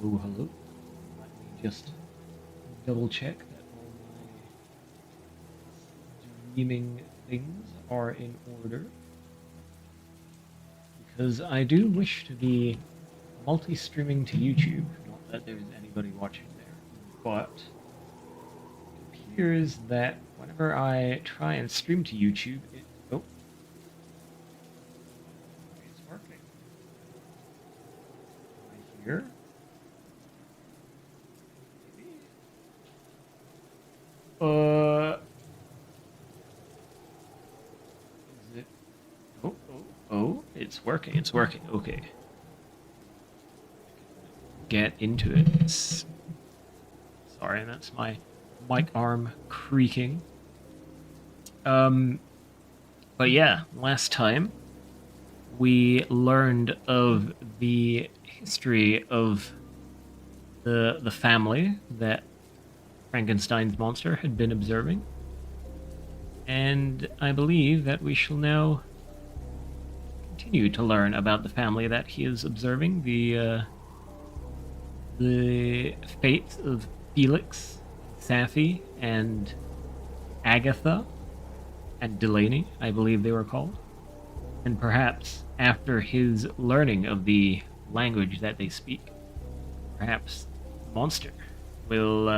Hello, hello. Let me just double check that all my streaming things are in order because I do wish to be multi-streaming to YouTube. Not that there's anybody watching there, but it appears that whenever I try and stream to YouTube, it's working. Right here. Maybe. Is it? Oh, it's working. It's working. Okay. Get into it. Sorry, that's my mic arm creaking. But yeah, last time we learned of the history of the family that Frankenstein's monster had been observing. And I believe that we shall now continue to learn about the family that he is observing, the fates of Felix, Safi, and Agatha, and Delaney, I believe they were called. And perhaps after his learning of the language that they speak, perhaps the monster will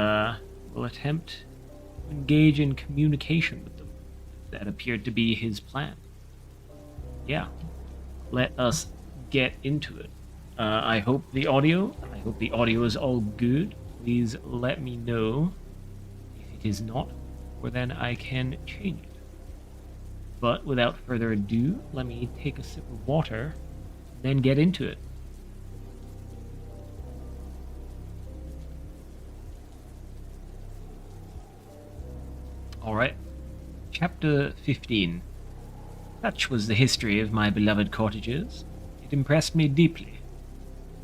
attempt to engage in communication with them. That appeared to be his plan. Yeah, let us get into it. I hope the audio is all good. Please let me know if it is not, or then I can change it. But without further ado, let me take a sip of water, then get into it. Alright, Chapter 15. Such was the history of my beloved cottages. It impressed me deeply.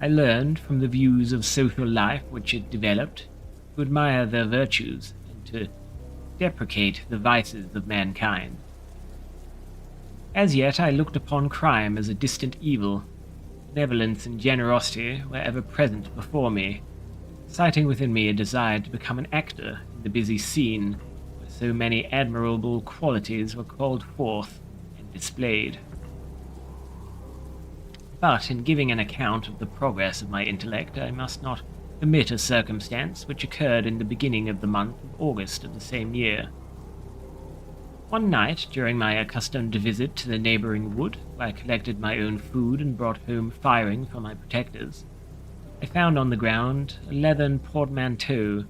I learned from the views of social life which it developed to admire their virtues and to deprecate the vices of mankind. As yet I looked upon crime as a distant evil. Benevolence and generosity were ever present before me, exciting within me a desire to become an actor in the busy scene where so many admirable qualities were called forth and displayed. But in giving an account of the progress of my intellect, I must not omit a circumstance which occurred in the beginning of the month of August of the same year. One night, during my accustomed visit to the neighboring wood, where I collected my own food and brought home firing for my protectors, I found on the ground a leathern portmanteau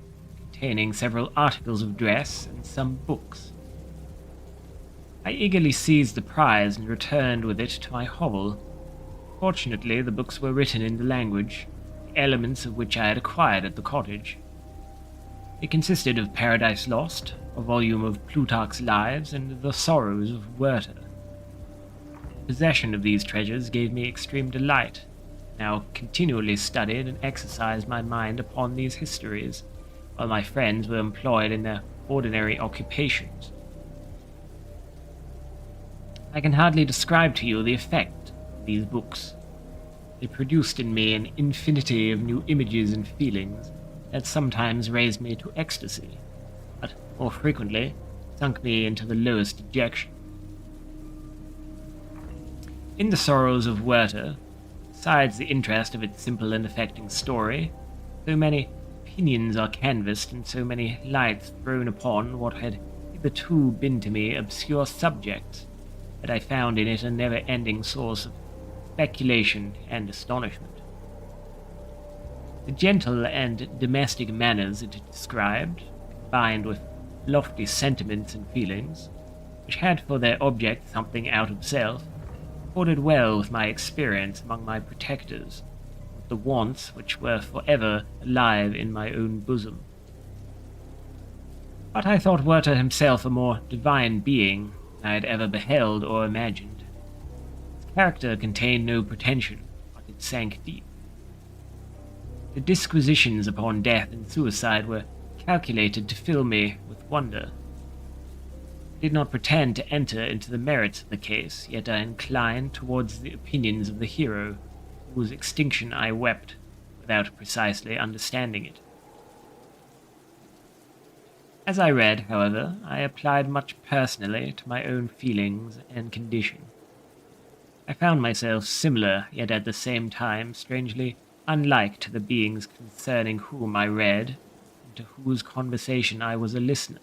containing several articles of dress and some books. I eagerly seized the prize and returned with it to my hovel. Fortunately, the books were written in the language, the elements of which I had acquired at the cottage. They consisted of Paradise Lost, a volume of Plutarch's Lives, and The Sorrows of Werther. Possession of these treasures gave me extreme delight. Now continually studied and exercised my mind upon these histories, while my friends were employed in their ordinary occupations. I can hardly describe to you the effect of these books. They produced in me an infinity of new images and feelings that sometimes raised me to ecstasy, but more frequently sunk me into the lowest dejection. In The Sorrows of Werther, besides the interest of its simple and affecting story, so many opinions are canvassed and so many lights thrown upon what had hitherto been to me obscure subjects, that I found in it a never-ending source of speculation and astonishment. The gentle and domestic manners it described, combined with lofty sentiments and feelings, which had for their object something out of self, accorded well with my experience among my protectors, with the wants which were forever alive in my own bosom. But I thought Werther himself a more divine being than I had ever beheld or imagined. His character contained no pretension, but it sank deep. The disquisitions upon death and suicide were calculated to fill me with wonder. I did not pretend to enter into the merits of the case, yet I inclined towards the opinions of the hero, whose extinction I wept without precisely understanding it. As I read, however, I applied much personally to my own feelings and condition. I found myself similar, yet at the same time strangely unlike to the beings concerning whom I read, and to whose conversation I was a listener.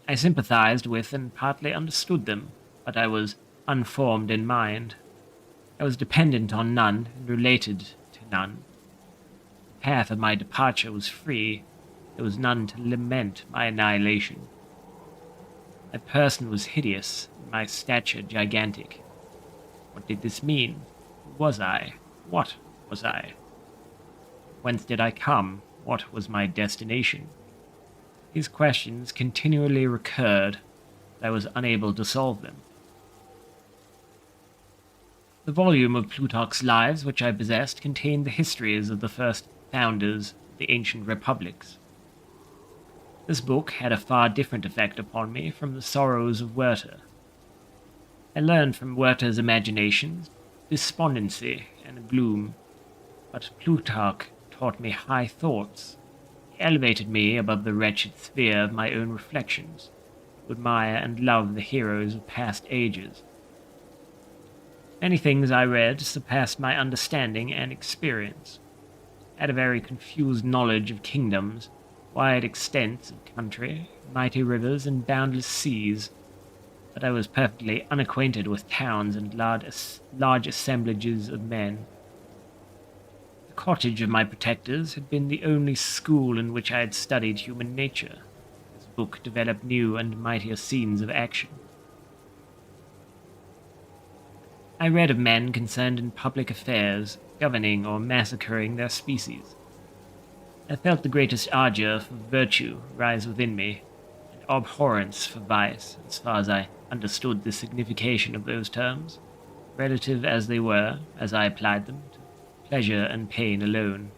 I sympathized with and partly understood them, but I was unformed in mind. I was dependent on none and related to none. The path of my departure was free. There was none to lament my annihilation. My person was hideous, and my stature gigantic. What did this mean? Who was I? What was I? Whence did I come? What was my destination? These questions continually recurred, but I was unable to solve them. The volume of Plutarch's Lives which I possessed contained the histories of the first founders of the ancient republics. This book had a far different effect upon me from the sorrows of Werther. I learned from Werther's imaginations despondency and gloom, but Plutarch taught me high thoughts. He elevated me above the wretched sphere of my own reflections, to admire and love the heroes of past ages. Many things I read surpassed my understanding and experience. I had a very confused knowledge of kingdoms, wide extents of country, mighty rivers, and boundless seas, but I was perfectly unacquainted with towns and large assemblages of men. The cottage of my protectors had been the only school in which I had studied human nature. This book developed new and mightier scenes of action. I read of men concerned in public affairs, governing or massacring their species. I felt the greatest ardor for virtue rise within me, and abhorrence for vice, as far as I understood the signification of those terms, relative as they were, as I applied them, to pleasure and pain alone.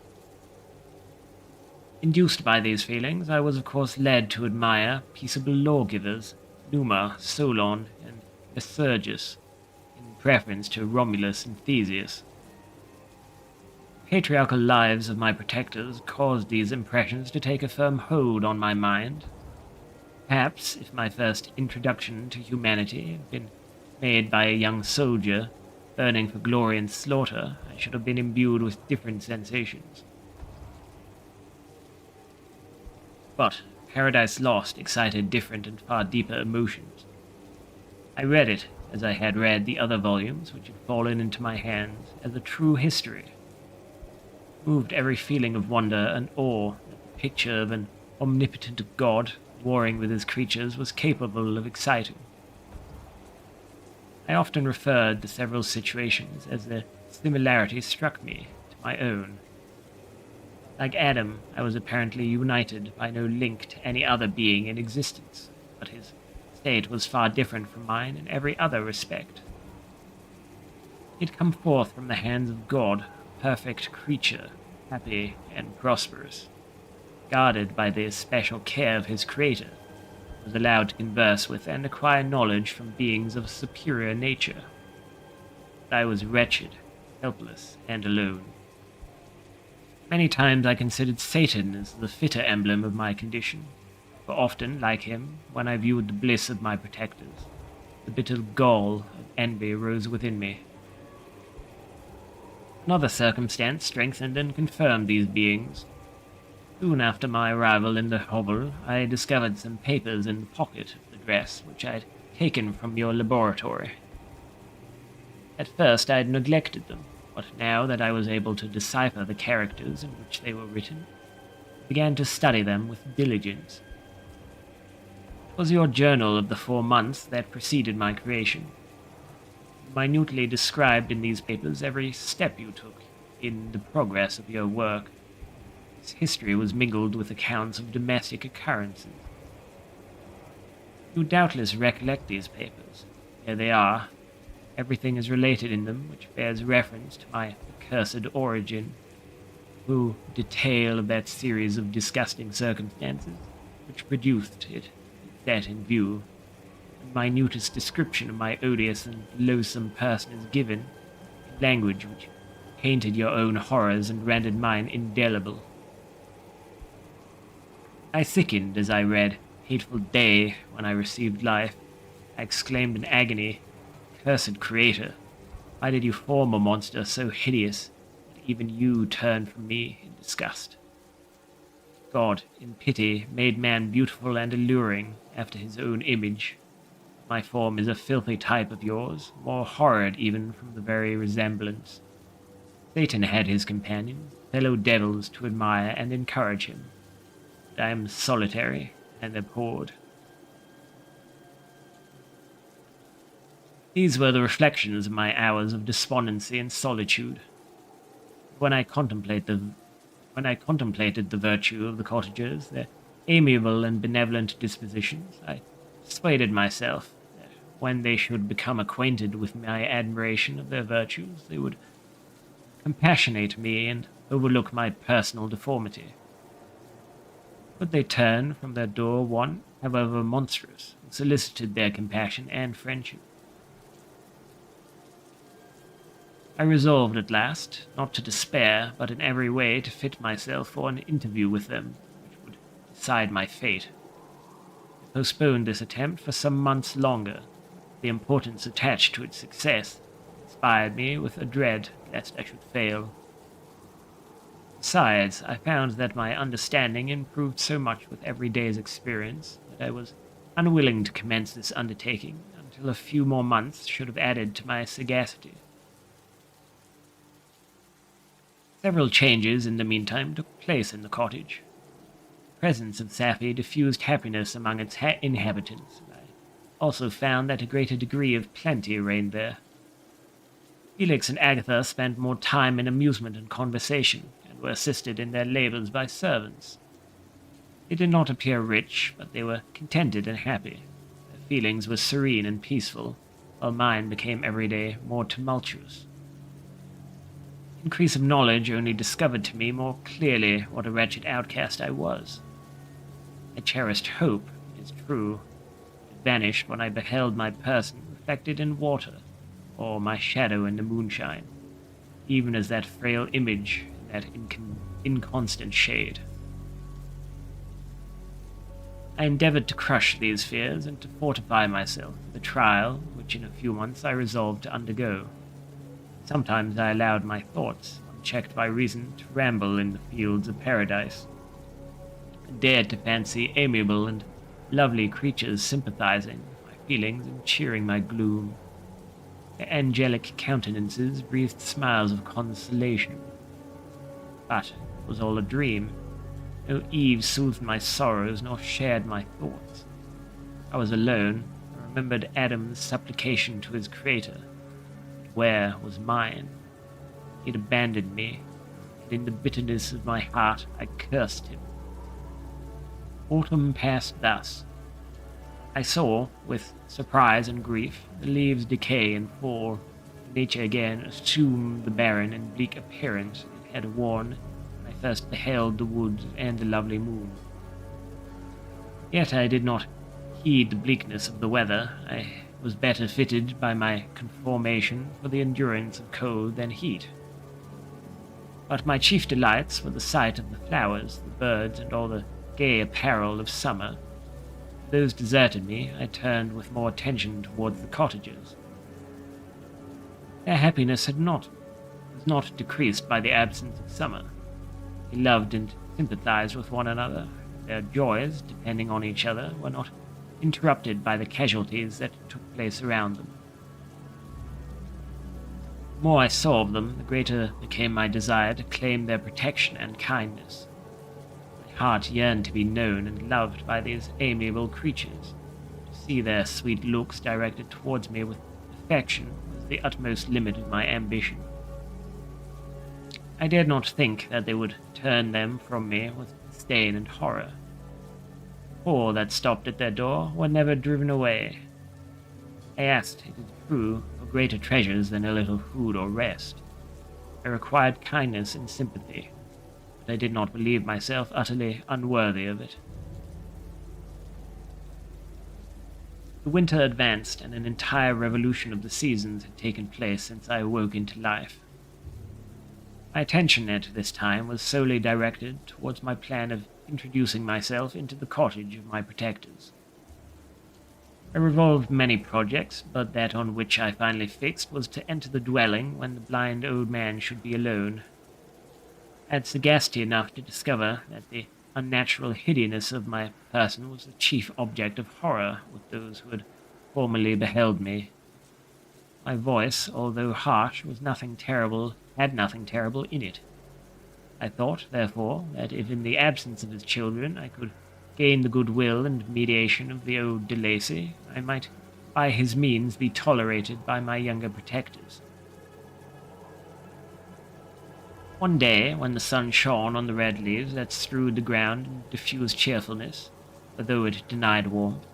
Induced by these feelings, I was of course led to admire peaceable lawgivers, Numa, Solon, and Lycurgus, in preference to Romulus and Theseus. The patriarchal lives of my protectors caused these impressions to take a firm hold on my mind. Perhaps, if my first introduction to humanity had been made by a young soldier burning for glory and slaughter, I should have been imbued with different sensations. But Paradise Lost excited different and far deeper emotions. I read it, as I had read the other volumes which had fallen into my hands, as a true history. It moved every feeling of wonder and awe that the picture of an omnipotent God warring with his creatures was capable of exciting. I often referred to several situations as their similarity struck me to my own. Like Adam, I was apparently united by no link to any other being in existence, but his state was far different from mine in every other respect. He had come forth from the hands of God, a perfect creature, happy and prosperous. Guarded by the especial care of his Creator, was allowed to converse with and acquire knowledge from beings of superior nature. But I was wretched, helpless, and alone. Many times I considered Satan as the fitter emblem of my condition, for often, like him, when I viewed the bliss of my protectors, the bitter gall of envy rose within me. Another circumstance strengthened and confirmed these beings. Soon after my arrival in the hovel, I discovered some papers in the pocket of the dress which I had taken from your laboratory. At first I had neglected them, but now that I was able to decipher the characters in which they were written, I began to study them with diligence. It was your journal of the 4 months that preceded my creation. You minutely described in these papers every step you took in the progress of your work. Its history was mingled with accounts of domestic occurrences. You doubtless recollect these papers. Here they are. Everything is related in them which bears reference to my accursed origin, who detail of that series of disgusting circumstances which produced it, that in view. The minutest description of my odious and loathsome person is given in language which painted your own horrors and rendered mine indelible. I sickened as I read, "Hateful day," when I received life. I exclaimed in agony, "Cursed creator, why did you form a monster so hideous that even you turn from me in disgust?" God, in pity, made man beautiful and alluring after his own image. My form is a filthy type of yours, more horrid even from the very resemblance. Satan had his companions, fellow devils, to admire and encourage him. But I am solitary and abhorred. These were the reflections of my hours of despondency and solitude. When I contemplated the virtue of the cottagers, their amiable and benevolent dispositions, I persuaded myself that when they should become acquainted with my admiration of their virtues, they would compassionate me and overlook my personal deformity. But they turned from their door one, however monstrous, and solicited their compassion and friendship. I resolved at last, not to despair, but in every way to fit myself for an interview with them, which would decide my fate. I postponed this attempt for some months longer. The importance attached to its success inspired me with a dread lest I should fail. Besides, I found that my understanding improved so much with every day's experience that I was unwilling to commence this undertaking until a few more months should have added to my sagacity. Several changes in the meantime took place in the cottage. The presence of Sappy diffused happiness among its inhabitants, and I also found that a greater degree of plenty reigned there. Felix and Agatha spent more time in amusement and conversation, and were assisted in their labors by servants. They did not appear rich, but they were contented and happy. Their feelings were serene and peaceful, while mine became every day more tumultuous. Increase of knowledge only discovered to me more clearly what a wretched outcast I was. I cherished hope, it is true. It vanished when I beheld my person reflected in water, or my shadow in the moonshine, even as that frail image in that inconstant shade. I endeavored to crush these fears and to fortify myself for the trial which in a few months I resolved to undergo. Sometimes I allowed my thoughts, unchecked by reason, to ramble in the fields of paradise. I dared to fancy amiable and lovely creatures sympathizing with my feelings and cheering my gloom. Their angelic countenances breathed smiles of consolation. But it was all a dream. No Eve soothed my sorrows nor shared my thoughts. I was alone, and remembered Adam's supplication to his Creator. Where was mine? He had abandoned me, and in the bitterness of my heart I cursed him. Autumn passed thus. I saw, with surprise and grief, the leaves decay and fall, and nature again assume the barren and bleak appearance it had worn when I first beheld the woods and the lovely moon. Yet I did not heed the bleakness of the weather. I was better fitted by my conformation for the endurance of cold than heat. But my chief delights were the sight of the flowers, the birds, and all the gay apparel of summer. If those deserted me, I turned with more attention towards the cottagers. Their happiness was not decreased by the absence of summer. They loved and sympathized with one another. Their joys, depending on each other, were not interrupted by the casualties that took place around them. The more I saw of them, the greater became my desire to claim their protection and kindness. My heart yearned to be known and loved by these amiable creatures. To see their sweet looks directed towards me with affection was the utmost limit of my ambition. I dared not think that they would turn them from me with disdain and horror. All that stopped at their door were never driven away. I asked, it is true, for greater treasures than a little food or rest. I required kindness and sympathy, but I did not believe myself utterly unworthy of it. The winter advanced, and an entire revolution of the seasons had taken place since I awoke into life. My attention at this time was solely directed towards my plan of introducing myself into the cottage of my protectors. I revolved many projects, but that on which I finally fixed was to enter the dwelling when the blind old man should be alone. I had sagacity enough to discover that the unnatural hideousness of my person was the chief object of horror with those who had formerly beheld me. My voice, although harsh, had nothing terrible in it. I thought, therefore, that if in the absence of his children I could gain the goodwill and mediation of the old de Lacy, I might by his means be tolerated by my younger protectors. One day, when the sun shone on the red leaves that strewed the ground and diffused cheerfulness, although it denied warmth,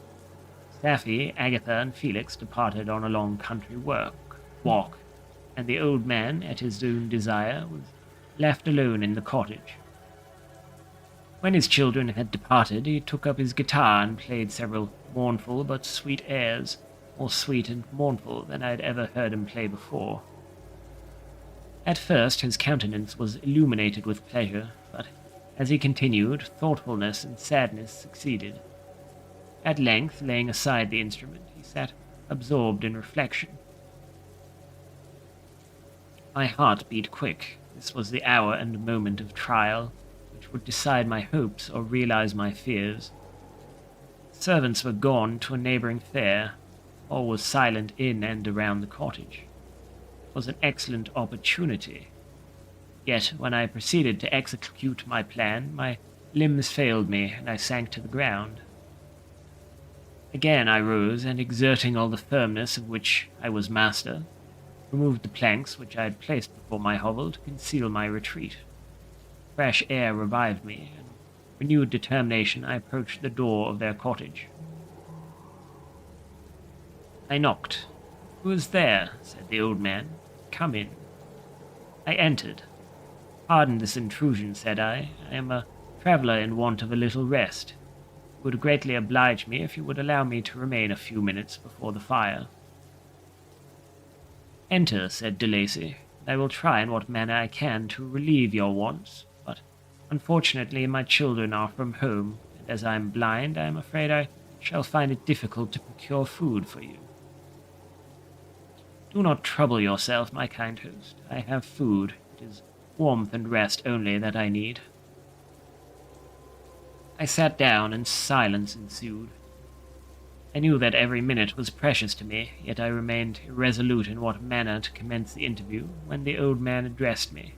Sapphy, Agatha, and Felix departed on a long country walk, and the old man, at his own desire, was left alone in the cottage. When his children had departed, he took up his guitar and played several mournful but sweet airs, more sweet and mournful than I had ever heard him play before. At first his countenance was illuminated with pleasure, but as he continued, thoughtfulness and sadness succeeded. At length, laying aside the instrument, he sat absorbed in reflection. My heart beat quick. This was the hour and moment of trial, which would decide my hopes or realize my fears. Servants were gone to a neighboring fair. All was silent in and around the cottage. It was an excellent opportunity. Yet, when I proceeded to execute my plan, my limbs failed me, and I sank to the ground. Again I rose, and exerting all the firmness of which I was master, removed the planks which I had placed before my hovel to conceal my retreat. Fresh air revived me, and renewed determination I approached the door of their cottage. I knocked. "Who is there?" said the old man. "Come in." I entered. "Pardon this intrusion," said I. "I am a traveller in want of a little rest. It would greatly oblige me if you would allow me to remain a few minutes before the fire." "Enter," said de Lacy. "I will try in what manner I can to relieve your wants, but unfortunately my children are from home, and as I am blind, I am afraid I shall find it difficult to procure food for you." "Do not trouble yourself, my kind host. I have food. It is warmth and rest only that I need." I sat down, and silence ensued. I knew that every minute was precious to me, yet I remained irresolute in what manner to commence the interview, when the old man addressed me.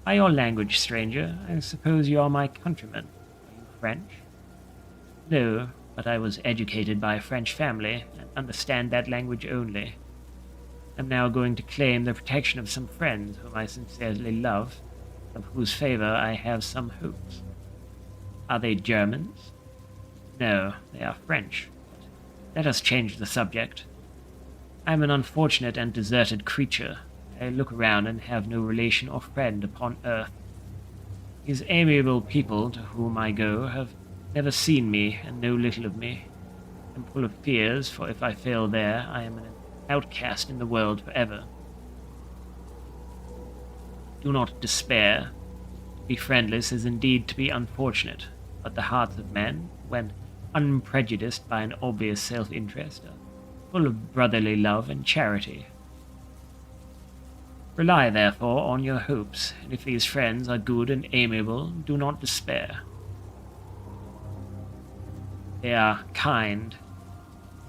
"By your language, stranger, I suppose you are my countryman. Are you French?" "No, but I was educated by a French family, and understand that language only. I am now going to claim the protection of some friends whom I sincerely love, of whose favor I have some hopes." "Are they Germans?" "No, they are French. But let us change the subject. I am an unfortunate and deserted creature. I look around and have no relation or friend upon earth. These amiable people to whom I go have never seen me and know little of me. I am full of fears, for if I fail there, I am an outcast in the world forever. Do not despair. To be friendless is indeed to be unfortunate, but the hearts of men, when unprejudiced by an obvious self-interest, are full of brotherly love and charity. Rely, therefore, on your hopes, and if these friends are good and amiable, do not despair. They are kind.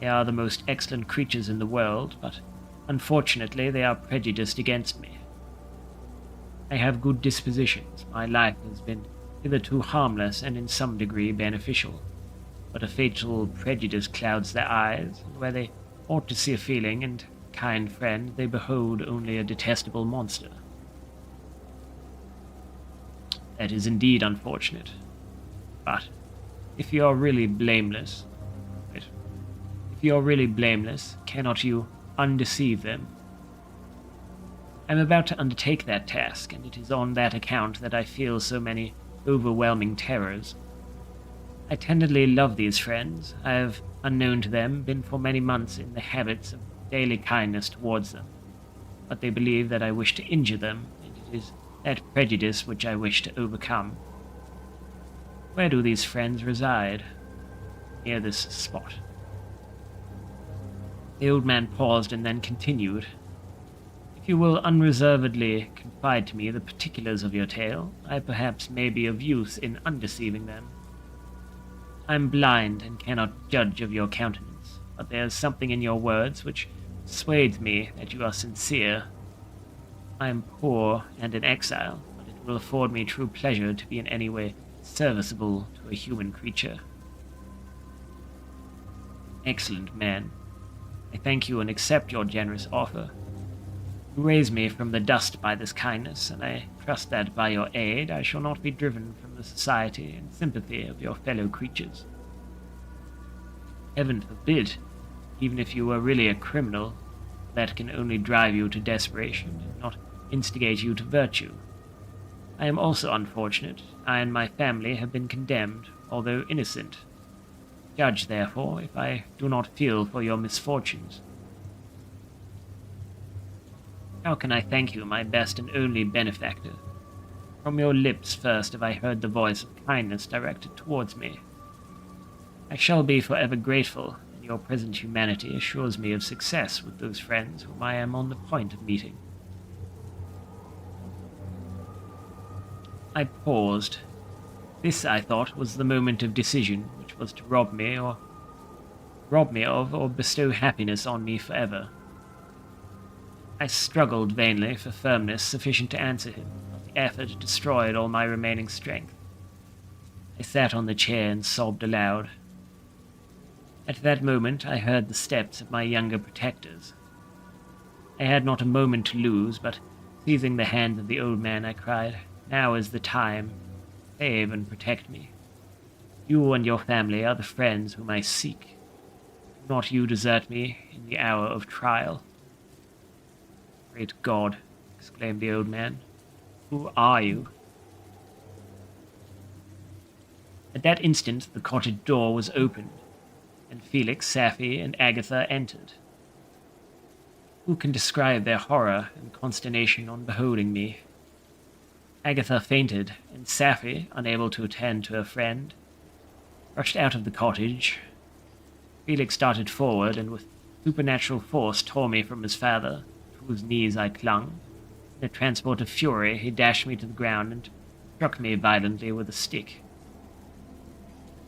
They are the most excellent creatures in the world, but unfortunately they are prejudiced against me. I have good dispositions. My life has been hitherto harmless and in some degree beneficial, but a fatal prejudice clouds their eyes, and where they ought to see a feeling and kind friend, they behold only a detestable monster. That is indeed unfortunate. But if you are really blameless, cannot you undeceive them? I am about to undertake that task, and it is on that account that I feel so many overwhelming terrors. I tenderly love these friends. I have, unknown to them, been for many months in the habits of daily kindness towards them, but they believe that I wish to injure them. It It is that prejudice which I wish to overcome. Where do these friends reside? Near this spot. The old man paused and then continued. If you will unreservedly confide to me the particulars of your tale, I perhaps may be of use in undeceiving them. I am blind and cannot judge of your countenance, but there is something in your words which persuades me that you are sincere. I am poor and in exile, but it will afford me true pleasure to be in any way serviceable to a human creature. Excellent man. I thank you and accept your generous offer. You raise me from the dust by this kindness, and I trust that by your aid I shall not be driven from the society and sympathy of your fellow creatures. Heaven forbid, even if you were really a criminal, that can only drive you to desperation and not instigate you to virtue. I am also unfortunate. I and my family have been condemned, although innocent. Judge, therefore, if I do not feel for your misfortunes. How can I thank you, my best and only benefactor? From your lips first have I heard the voice of kindness directed towards me. I shall be forever grateful, and your present humanity assures me of success with those friends whom I am on the point of meeting. I paused. This, I thought, was the moment of decision, which was to rob me of or bestow happiness on me forever. I struggled vainly for firmness sufficient to answer him, but the effort destroyed all my remaining strength. I sat on the chair and sobbed aloud. At that moment I heard the steps of my younger protectors. I had not a moment to lose, but seizing the hand of the old man, I cried, "Now is the time. Save and protect me. You and your family are the friends whom I seek. Do not you desert me in the hour of trial." "Great God!" exclaimed the old man. "Who are you?" At that instant the cottage door was opened, and Felix, Safie, and Agatha entered. Who can describe their horror and consternation on beholding me? Agatha fainted, and Safie, unable to attend to her friend, rushed out of the cottage. Felix darted forward, and with supernatural force tore me from his father, to whose knees I clung. In a transport of fury, he dashed me to the ground and struck me violently with a stick.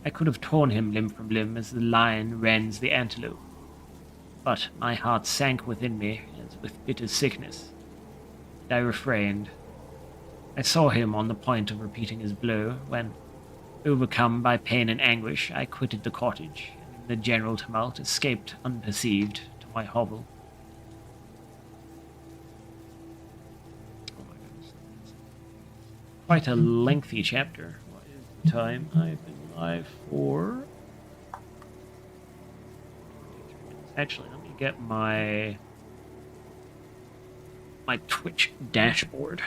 I could have torn him limb from limb as the lion rends the antelope, but my heart sank within me as with bitter sickness, and I refrained. I saw him on the point of repeating his blow, when, overcome by pain and anguish, I quitted the cottage, and in the general tumult escaped unperceived to my hovel. Oh my goodness. Quite a lengthy chapter. What is the time? I've been live for 23 minutes. Actually, let me get my Twitch dashboard.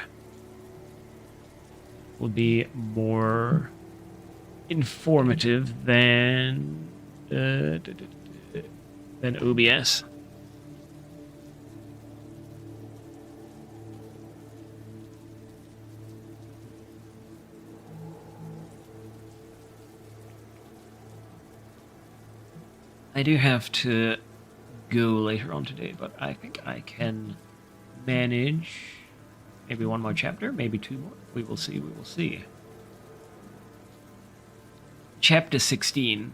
Will be more informative than OBS. I do have to go later on today, but I think I can manage maybe one more chapter, maybe two more. We will see, we will see. Chapter 16.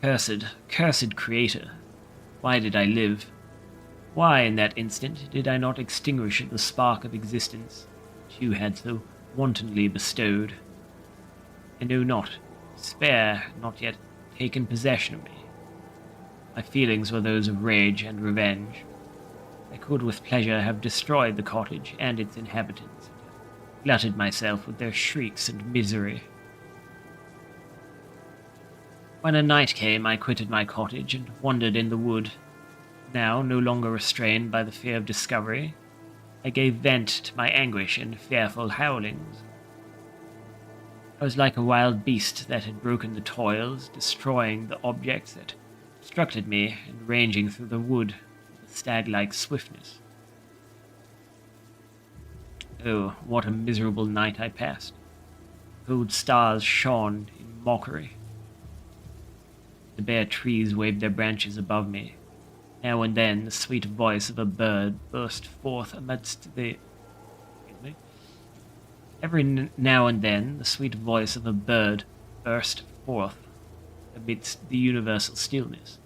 Cursed Creator. Why did I live? Why, in that instant, did I not extinguish the spark of existence which you had so wantonly bestowed? I know not. Despair had not yet taken possession of me. My feelings were those of rage and revenge. I could with pleasure have destroyed the cottage and its inhabitants, and glutted myself with their shrieks and misery. When a night came, I quitted my cottage and wandered in the wood. Now, no longer restrained by the fear of discovery, I gave vent to my anguish in fearful howlings. I was like a wild beast that had broken the toils, destroying the objects that obstructed me, and ranging through the wood with a stag-like swiftness. Oh, what a miserable night I passed. Cold stars shone in mockery. The bare trees waved their branches above me. Now and then the sweet voice of a bird burst forth amidst the... Excuse me. Now and then the sweet voice of a bird burst forth amidst the universal stillness.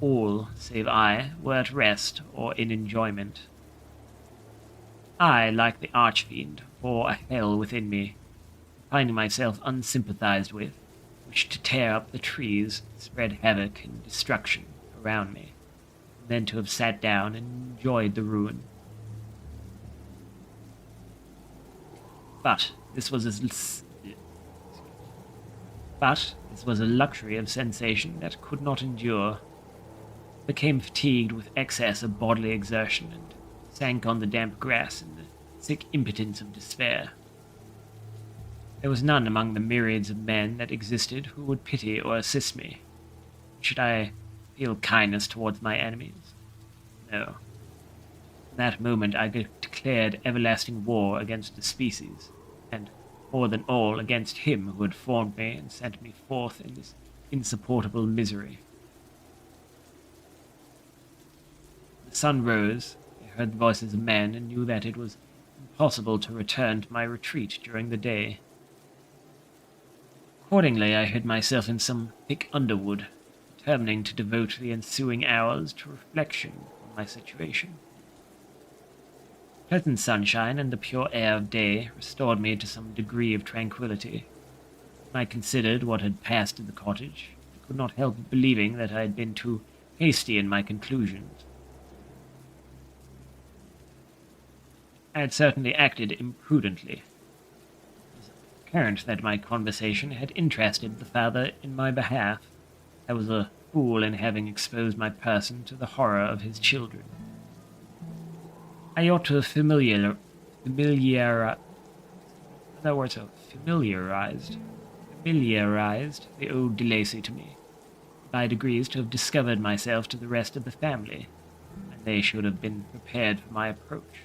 All, save I, were at rest or in enjoyment. I, like the archfiend, bore a hell within me, finding myself unsympathized with, wished to tear up the trees, spread havoc and destruction around me, and then to have sat down and enjoyed the ruin. But this was a luxury of sensation that could not endure. I became fatigued with excess of bodily exertion and sank on the damp grass in the sick impotence of despair. There was none among the myriads of men that existed who would pity or assist me. Should I feel kindness towards my enemies? No. In that moment I declared everlasting war against the species, and more than all against him who had formed me and sent me forth in this insupportable misery. The sun rose, I heard the voices of men, and knew that it was impossible to return to my retreat during the day. Accordingly, I hid myself in some thick underwood, determining to devote the ensuing hours to reflection on my situation. Pleasant sunshine and the pure air of day restored me to some degree of tranquillity. When I considered what had passed in the cottage, I could not help believing that I had been too hasty in my conclusions. I had certainly acted imprudently. It was apparent that my conversation had interested the father in my behalf. I was a fool in having exposed my person to the horror of his children. I ought to have familiarized the old De Lacy to me, by degrees to have discovered myself to the rest of the family, and they should have been prepared for my approach.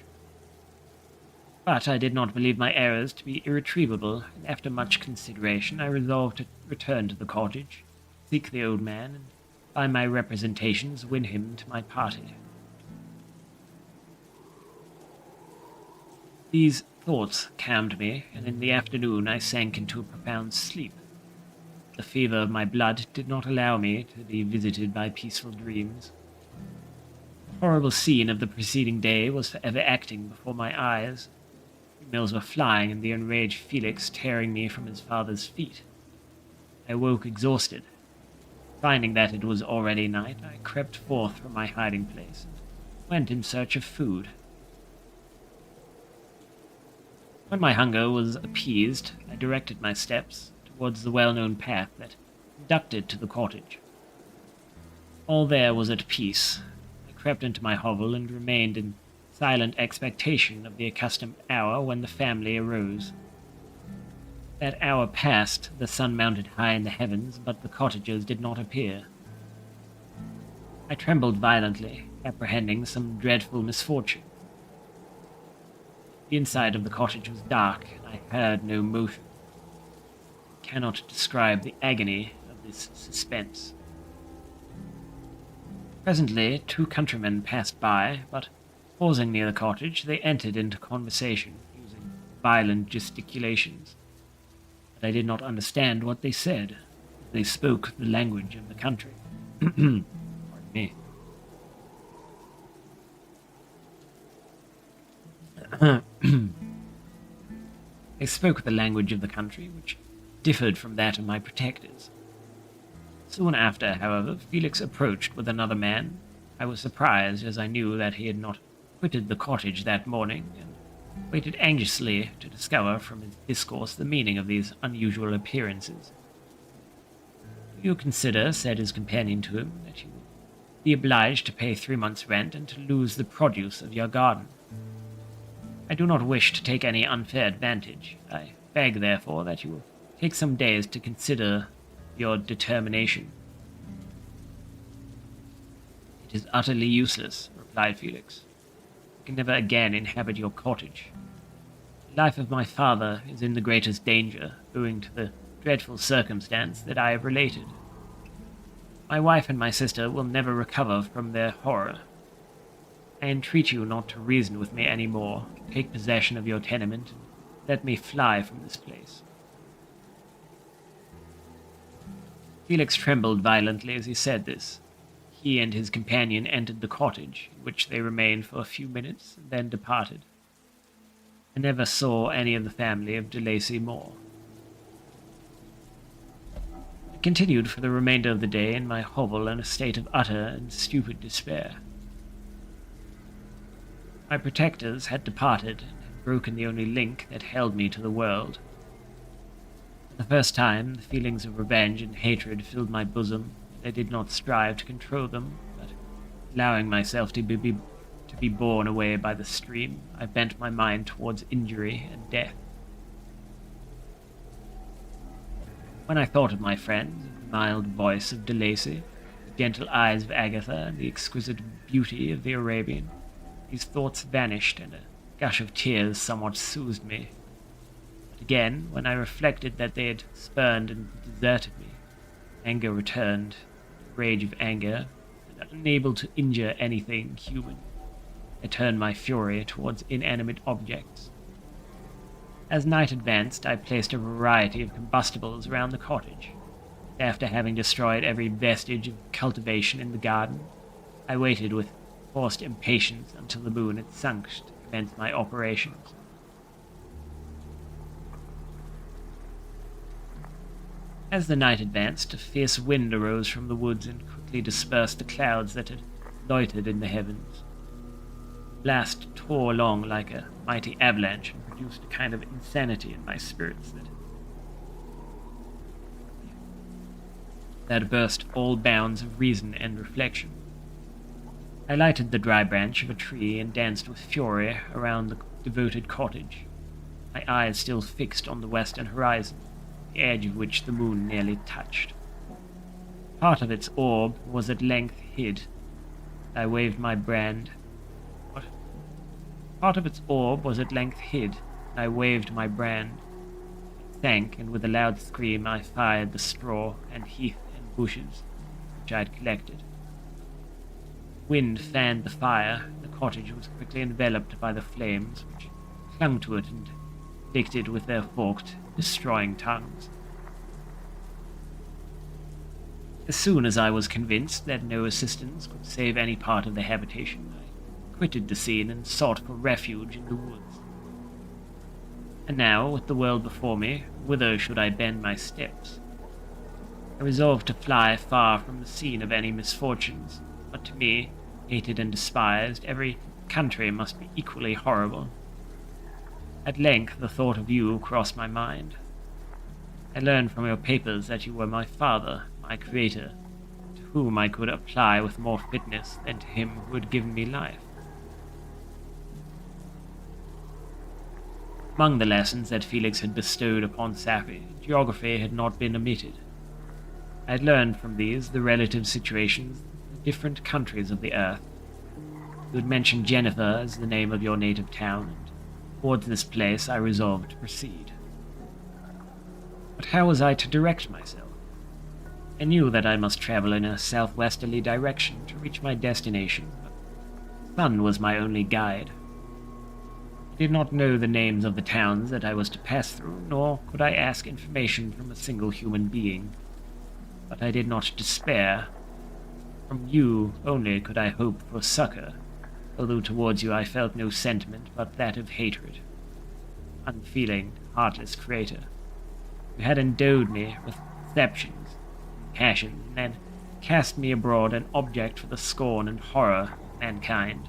But I did not believe my errors to be irretrievable, and after much consideration I resolved to return to the cottage, seek the old man, and by my representations win him to my party. These thoughts calmed me, and in the afternoon I sank into a profound sleep. The fever of my blood did not allow me to be visited by peaceful dreams. The horrible scene of the preceding day was forever acting before my eyes. Mills were flying, and the enraged Felix tearing me from his father's feet. I woke exhausted. Finding that it was already night, I crept forth from my hiding place and went in search of food. When my hunger was appeased, I directed my steps towards the well-known path that conducted to the cottage. All there was at peace. I crept into my hovel and remained in silent expectation of the accustomed hour when the family arose. That hour passed, the sun mounted high in the heavens, but the cottagers did not appear. I trembled violently, apprehending some dreadful misfortune. The inside of the cottage was dark, and I heard no motion. I cannot describe the agony of this suspense. Presently, 2 countrymen passed by, but pausing near the cottage, they entered into conversation, using violent gesticulations. But I did not understand what they said. They spoke the language of the country. Pardon me. They spoke the language of the country, which differed from that of my protectors. Soon after, however, Felix approached with another man. I was surprised, as I knew that he had not quitted the cottage that morning, and waited anxiously to discover from his discourse the meaning of these unusual appearances. "Do you consider," said his companion to him, "that you will be obliged to pay 3 months' rent and to lose the produce of your garden? I do not wish to take any unfair advantage. I beg, therefore, that you will take some days to consider your determination." "It is utterly useless," replied Felix. "I can never again inhabit your cottage. The life of my father is in the greatest danger, owing to the dreadful circumstance that I have related. My wife and my sister will never recover from their horror. I entreat you not to reason with me any more. Take possession of your tenement, and let me fly from this place." Felix trembled violently as he said this. He and his companion entered the cottage, in which they remained for a few minutes, and then departed. I never saw any of the family of de Lacy more. I continued for the remainder of the day in my hovel in a state of utter and stupid despair. My protectors had departed and had broken the only link that held me to the world. For the first time, the feelings of revenge and hatred filled my bosom. I did not strive to control them, but allowing myself to be borne away by the stream, I bent my mind towards injury and death. When I thought of my friends, the mild voice of de Lacy, the gentle eyes of Agatha, and the exquisite beauty of the Arabian, these thoughts vanished, and a gush of tears somewhat soothed me. But again, when I reflected that they had spurned and deserted me, anger returned, the rage of anger, and unable to injure anything human, I turned my fury towards inanimate objects. As night advanced, I placed a variety of combustibles around the cottage. After having destroyed every vestige of cultivation in the garden, I waited with forced impatience until the moon had sunk to commence my operations. As the night advanced, a fierce wind arose from the woods and quickly dispersed the clouds that had loitered in the heavens. The blast tore along like a mighty avalanche and produced a kind of insanity in my spirits that burst all bounds of reason and reflection. I lighted the dry branch of a tree and danced with fury around the devoted cottage, my eyes still fixed on the western horizon, the edge of which the moon nearly touched. Part of its orb was at length hid. I waved my brand. Part of its orb was at length hid, and I waved my brand. It sank, and with a loud scream I fired the straw and heath and bushes which I had collected. Wind fanned the fire, and the cottage was quickly enveloped by the flames, which clung to it and licked it with their forked, destroying tongues. As soon as I was convinced that no assistance could save any part of the habitation, I quitted the scene and sought for refuge in the woods. And now, with the world before me, whither should I bend my steps? I resolved to fly far from the scene of any misfortunes, but to me, hated and despised, every country must be equally horrible. At length the thought of you crossed my mind. I learned from your papers that you were my father, my creator, to whom I could apply with more fitness than to him who had given me life. Among the lessons that Felix had bestowed upon Safie, geography had not been omitted. I had learned from these the relative situations of the different countries of the earth. You had mentioned Jennifer as the name of your native town, and towards this place I resolved to proceed. But how was I to direct myself? I knew that I must travel in a southwesterly direction to reach my destination, but the sun was my only guide. I did not know the names of the towns that I was to pass through, nor could I ask information from a single human being. But I did not despair. From you only could I hope for succor, although towards you I felt no sentiment but that of hatred. Unfeeling, heartless creator, you had endowed me with perceptions, passions, and then cast me abroad an object for the scorn and horror of mankind.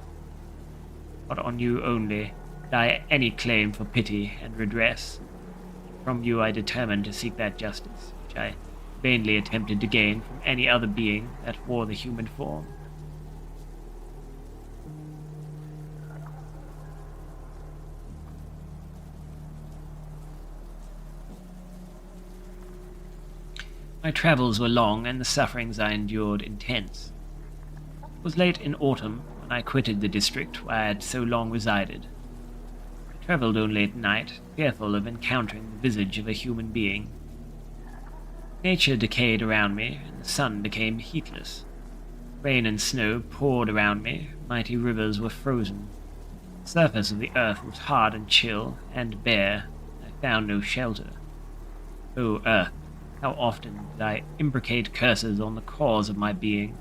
But on you only had I any claim for pity and redress. From you I determined to seek that justice, which I vainly attempted to gain from any other being that wore the human form. My travels were long, and the sufferings I endured intense. It was late in autumn when I quitted the district where I had so long resided. traveled only at night, fearful of encountering the visage of a human being. Nature decayed around me, and the sun became heatless. Rain and snow poured around me, mighty rivers were frozen. The surface of the earth was hard and chill, and bare. I found no shelter. O earth, how often did I imprecate curses on the cause of my being?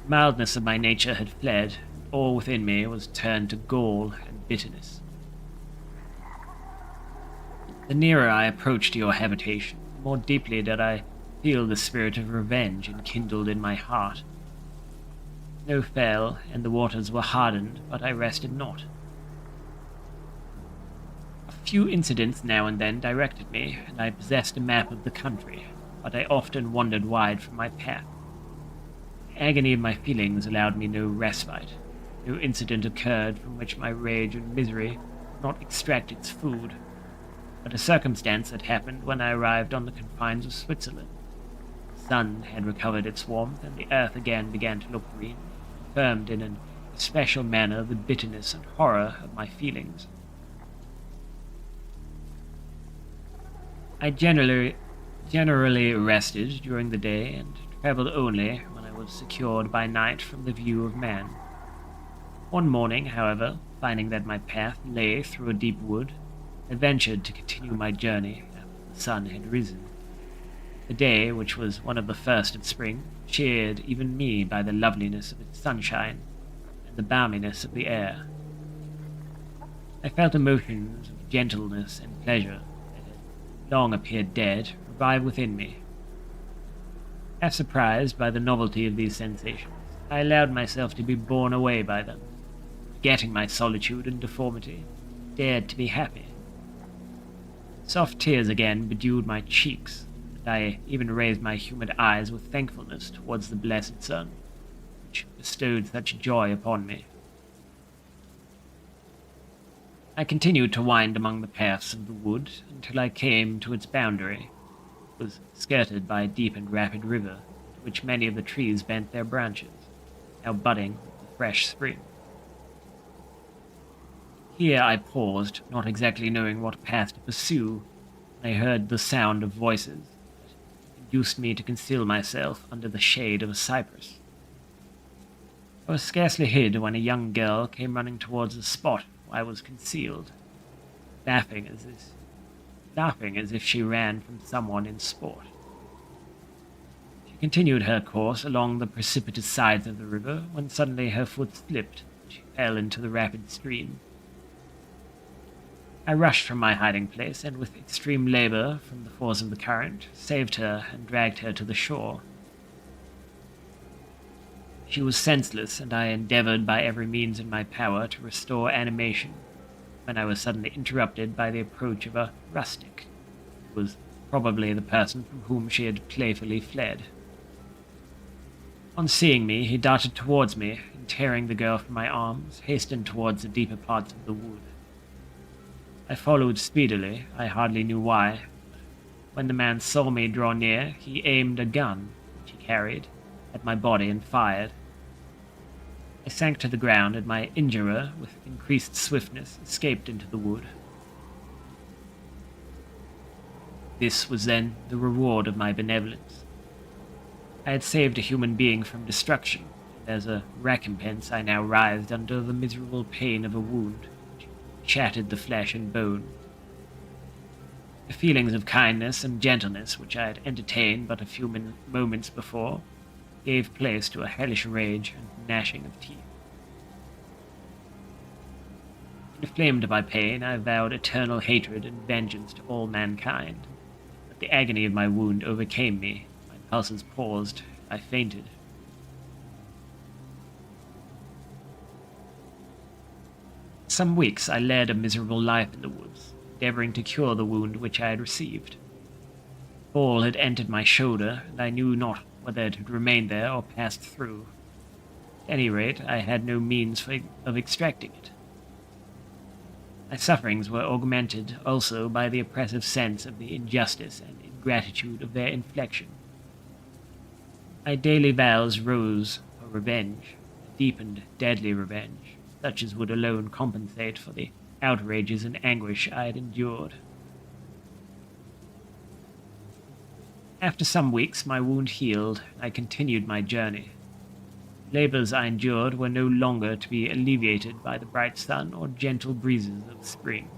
The mildness of my nature had fled, and all within me was turned to gall and bitterness. The nearer I approached your habitation, the more deeply did I feel the spirit of revenge enkindled in my heart. Snow fell, and the waters were hardened, but I rested not. A few incidents now and then directed me, and I possessed a map of the country, but I often wandered wide from my path. The agony of my feelings allowed me no respite. No incident occurred from which my rage and misery could not extract its food. But a circumstance had happened when I arrived on the confines of Switzerland. The sun had recovered its warmth, and the earth again began to look green, confirmed in an especial manner the bitterness and horror of my feelings. I generally rested during the day, and traveled only when I was secured by night from the view of man. One morning, however, finding that my path lay through a deep wood, I ventured to continue my journey after the sun had risen. The day, which was one of the first of spring, cheered even me by the loveliness of its sunshine and the balminess of the air. I felt emotions of gentleness and pleasure that had long appeared dead revive within me. Half surprised by the novelty of these sensations, I allowed myself to be borne away by them, forgetting my solitude and deformity, dared to be happy. Soft tears again bedewed my cheeks, and I even raised my humid eyes with thankfulness towards the blessed sun, which bestowed such joy upon me. I continued to wind among the paths of the wood until I came to its boundary. It was skirted by a deep and rapid river, to which many of the trees bent their branches, now budding with the fresh spring. Here I paused, not exactly knowing what path to pursue. I heard the sound of voices that induced me to conceal myself under the shade of a cypress. I was scarcely hid when a young girl came running towards the spot where I was concealed, laughing as if she ran from someone in sport. She continued her course along the precipitous sides of the river, when suddenly her foot slipped, and she fell into the rapid stream. I rushed from my hiding place, and with extreme labor from the force of the current, saved her and dragged her to the shore. She was senseless, and I endeavored by every means in my power to restore animation, when I was suddenly interrupted by the approach of a rustic, who was probably the person from whom she had playfully fled. On seeing me, he darted towards me, and tearing the girl from my arms, hastened towards the deeper parts of the wood. I followed speedily, I hardly knew why. When the man saw me draw near, he aimed a gun, which he carried, at my body and fired. I sank to the ground, and my injurer, with increased swiftness, escaped into the wood. This was then the reward of my benevolence. I had saved a human being from destruction, and as a recompense I now writhed under the miserable pain of a wound, which shattered the flesh and bone. The feelings of kindness and gentleness which I had entertained but a few moments before gave place to a hellish rage and gnashing of teeth. Inflamed by pain, I vowed eternal hatred and vengeance to all mankind, but the agony of my wound overcame me. My pulses paused. I fainted. For some weeks I led a miserable life in the woods, endeavoring to cure the wound which I had received. A ball had entered my shoulder, and I knew not whether it had remained there or passed through. At any rate, I had no means of extracting it. My sufferings were augmented also by the oppressive sense of the injustice and ingratitude of their infliction. My daily vows rose for revenge, a deep and deadly revenge, such as would alone compensate for the outrages and anguish I had endured. After some weeks, my wound healed, and I continued my journey. Labors I endured were no longer to be alleviated by the bright sun or gentle breezes of spring.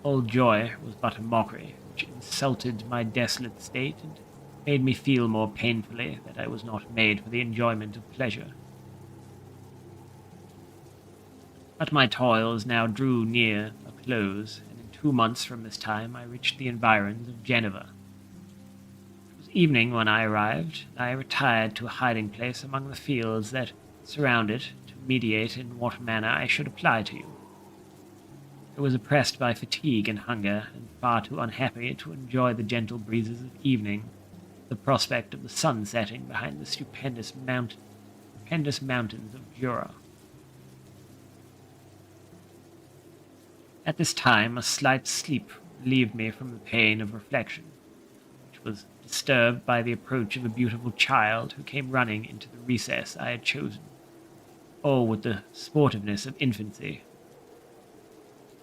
All joy was but a mockery, which insulted my desolate state and made me feel more painfully that I was not made for the enjoyment of pleasure. But my toils now drew near a close, and in 2 months from this time I reached the environs of Geneva. It was evening when I arrived, and I retired to a hiding place among the fields that surround it to meditate in what manner I should apply to you. I was oppressed by fatigue and hunger, and far too unhappy to enjoy the gentle breezes of evening, the prospect of the sun setting behind the stupendous mountains of Jura. At this time, a slight sleep relieved me from the pain of reflection, which was disturbed by the approach of a beautiful child who came running into the recess I had chosen, all with the sportiveness of infancy.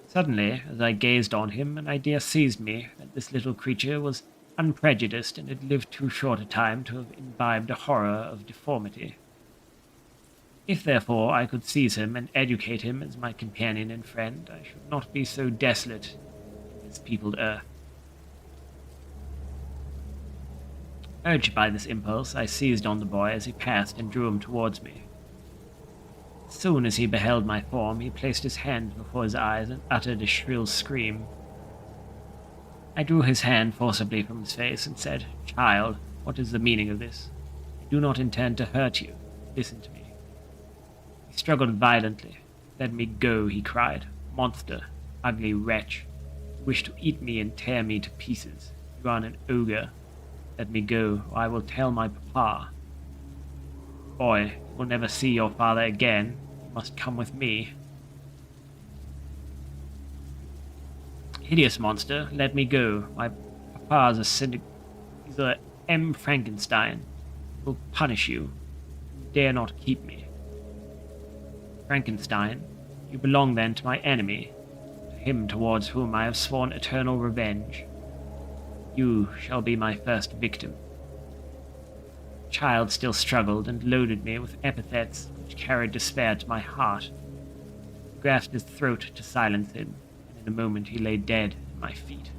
Suddenly, as I gazed on him, an idea seized me that this little creature was unprejudiced and had lived too short a time to have imbibed a horror of deformity. If, therefore, I could seize him and educate him as my companion and friend, I should not be so desolate in this peopled earth. Urged by this impulse, I seized on the boy as he passed and drew him towards me. As soon as he beheld my form, he placed his hand before his eyes and uttered a shrill scream. I drew his hand forcibly from his face and said, "Child, what is the meaning of this? I do not intend to hurt you. Listen to me." He struggled violently. "Let me go," he cried. "Monster, ugly wretch, you wish to eat me and tear me to pieces. You are an ogre. Let me go, or I will tell my papa. Boy, you will never see your father again. You must come with me." "Hideous monster, let me go. My papa is he's a M. Frankenstein. He will punish you. You dare not keep me." "Frankenstein, you belong then to my enemy, to him towards whom I have sworn eternal revenge. You shall be my first victim." The child still struggled and loaded me with epithets which carried despair to my heart. I grasped his throat to silence him, and in a moment he lay dead at my feet.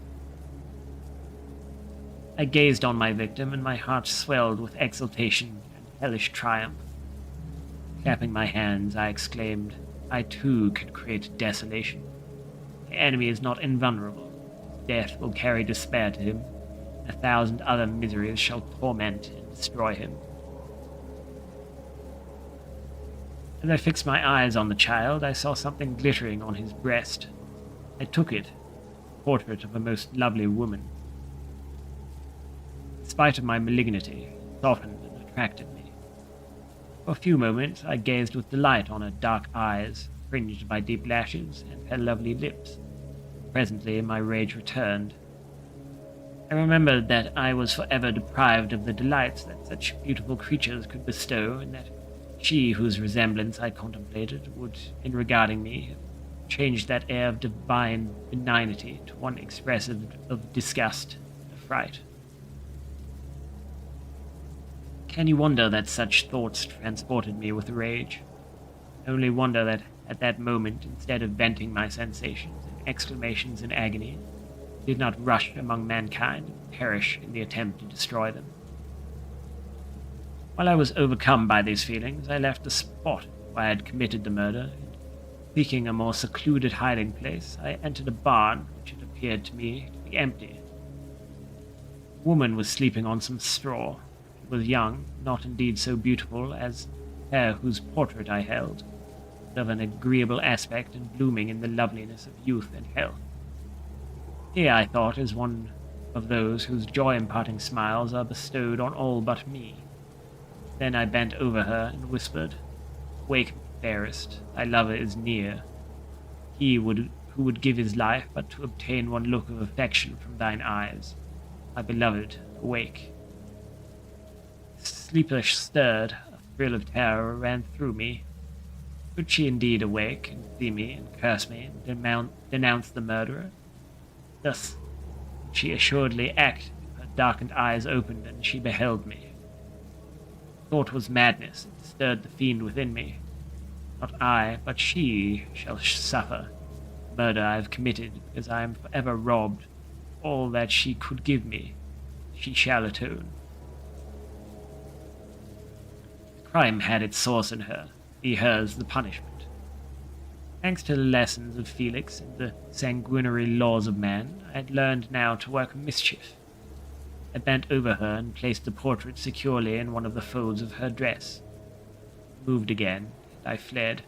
I gazed on my victim, and my heart swelled with exultation and hellish triumph. Clapping my hands, I exclaimed, "I too can create desolation. The enemy is not invulnerable. Death will carry despair to him. 1,000 other miseries shall torment and destroy him." As I fixed my eyes on the child, I saw something glittering on his breast. I took it, a portrait of a most lovely woman. In spite of my malignity, it softened and attracted me. For a few moments I gazed with delight on her dark eyes, fringed by deep lashes, and her lovely lips. Presently my rage returned. I remembered that I was forever deprived of the delights that such beautiful creatures could bestow, and that she whose resemblance I contemplated would, in regarding me, have changed that air of divine benignity to one expressive of disgust and affright. Can you wonder that such thoughts transported me with rage? Only wonder that at that moment, instead of venting my sensations in exclamations in agony, I did not rush among mankind and perish in the attempt to destroy them. While I was overcome by these feelings, I left the spot where I had committed the murder, and seeking a more secluded hiding place, I entered a barn which had appeared to me to be empty. A woman was sleeping on some straw. She was young, not indeed so beautiful as her whose portrait I held, but of an agreeable aspect and blooming in the loveliness of youth and health. Here, I thought, is one of those whose joy-imparting smiles are bestowed on all but me. Then I bent over her and whispered, "Wake, fairest, thy lover is near. He who would give his life but to obtain one look of affection from thine eyes. My beloved, awake." Sleepless stirred, a thrill of terror ran through me. Could she indeed awake and see me and curse me and denounce the murderer? Thus would she assuredly act if her darkened eyes opened and she beheld me. The thought was madness. It stirred the fiend within me. Not I, but she shall suffer the murder I have committed, because I am forever robbed of all that she could give me. She shall atone. The crime had its source in her, be hers the punishment. Thanks to the lessons of Felix and the sanguinary laws of man, I had learned now to work mischief. I bent over her and placed the portrait securely in one of the folds of her dress. Moved again, and I fled.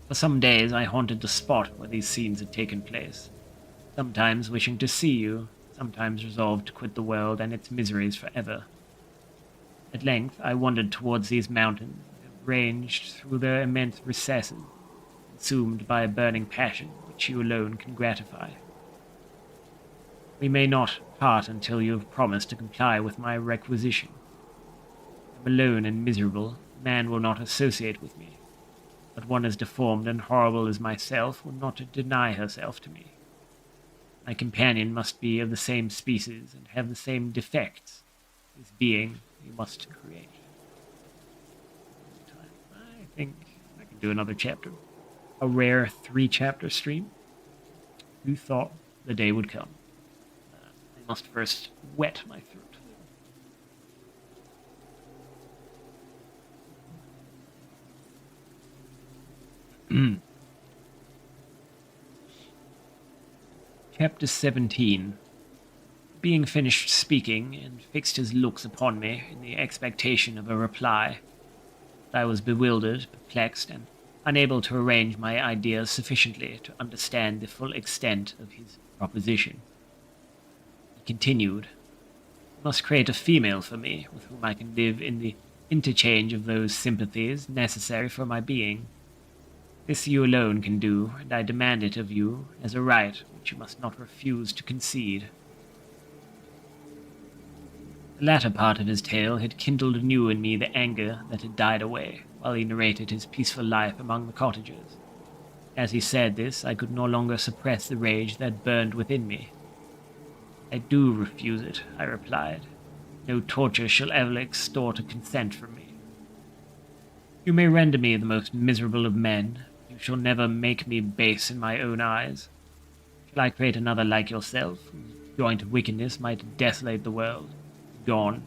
For some days I haunted the spot where these scenes had taken place, sometimes wishing to see you, sometimes resolved to quit the world and its miseries forever. At length I wandered towards these mountains, ranged through their immense recesses, consumed by a burning passion which you alone can gratify. We may not part until you have promised to comply with my requisition. I am alone and miserable. Man will not associate with me, but one as deformed and horrible as myself will not deny herself to me. My companion must be of the same species and have the same defects. This being you must create. I think I can do another chapter. A rare 3-chapter stream. Who thought the day would come? I must first wet my throat. Chapter 17. Being finished speaking, and fixed his looks upon me in the expectation of a reply, I was bewildered, perplexed, and unable to arrange my ideas sufficiently to understand the full extent of his proposition. He continued, "You must create a female for me, with whom I can live in the interchange of those sympathies necessary for my being. This you alone can do, and I demand it of you as a right which you must not refuse to concede." The latter part of his tale had kindled anew in me the anger that had died away while he narrated his peaceful life among the cottagers. As he said this, I could no longer suppress the rage that burned within me. "I do refuse it," I replied. "No torture shall ever extort a consent from me. You may render me the most miserable of men, but you shall never make me base in my own eyes. Shall I create another like yourself, whose joint of wickedness might desolate the world? Gone.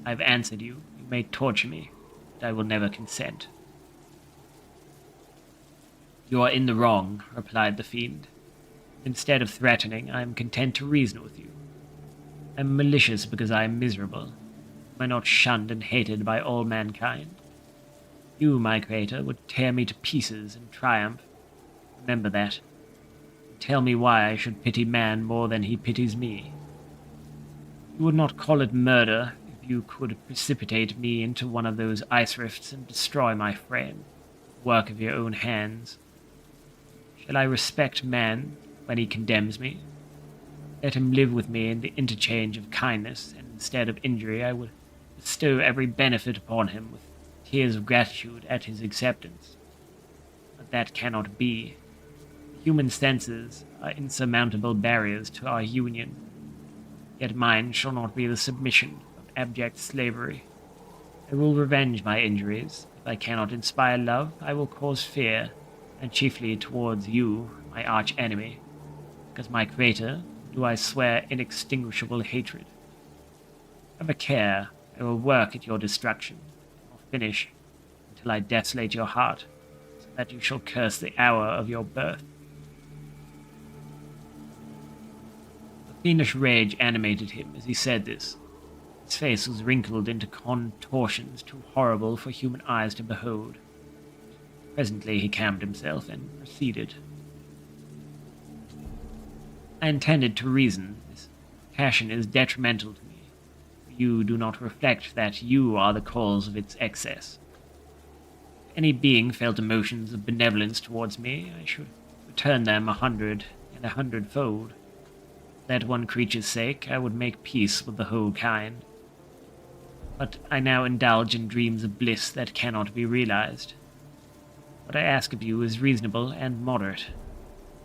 I have answered you. You may torture me, but I will never consent." "You are in the wrong," replied the fiend. "Instead of threatening, I am content to reason with you. I am malicious because I am miserable. Am I not shunned and hated by all mankind? You, my creator, would tear me to pieces in triumph. Remember that. And tell me why I should pity man more than he pities me. You would not call it murder if you could precipitate me into one of those ice rifts and destroy my frame, work of your own hands. Shall I respect man when he condemns me? Let him live with me in the interchange of kindness, and instead of injury I would bestow every benefit upon him with tears of gratitude at his acceptance. But that cannot be. The human senses are insurmountable barriers to our union. Yet mine shall not be the submission of abject slavery. I will revenge my injuries. If I cannot inspire love, I will cause fear, and chiefly towards you, my arch-enemy. Because my creator, do I swear inextinguishable hatred. Have a care, I will work at your destruction, or finish until I desolate your heart, so that you shall curse the hour of your birth." Fiendish rage animated him as he said this. His face was wrinkled into contortions too horrible for human eyes to behold. Presently he calmed himself and proceeded. "I intended to reason. This passion is detrimental to me. You do not reflect that you are the cause of its excess. If any being felt emotions of benevolence towards me, I should return them 100 and 100-fold. For that one creature's sake, I would make peace with the whole kind. but I now indulge in dreams of bliss that cannot be realized. What I ask of you is reasonable and moderate.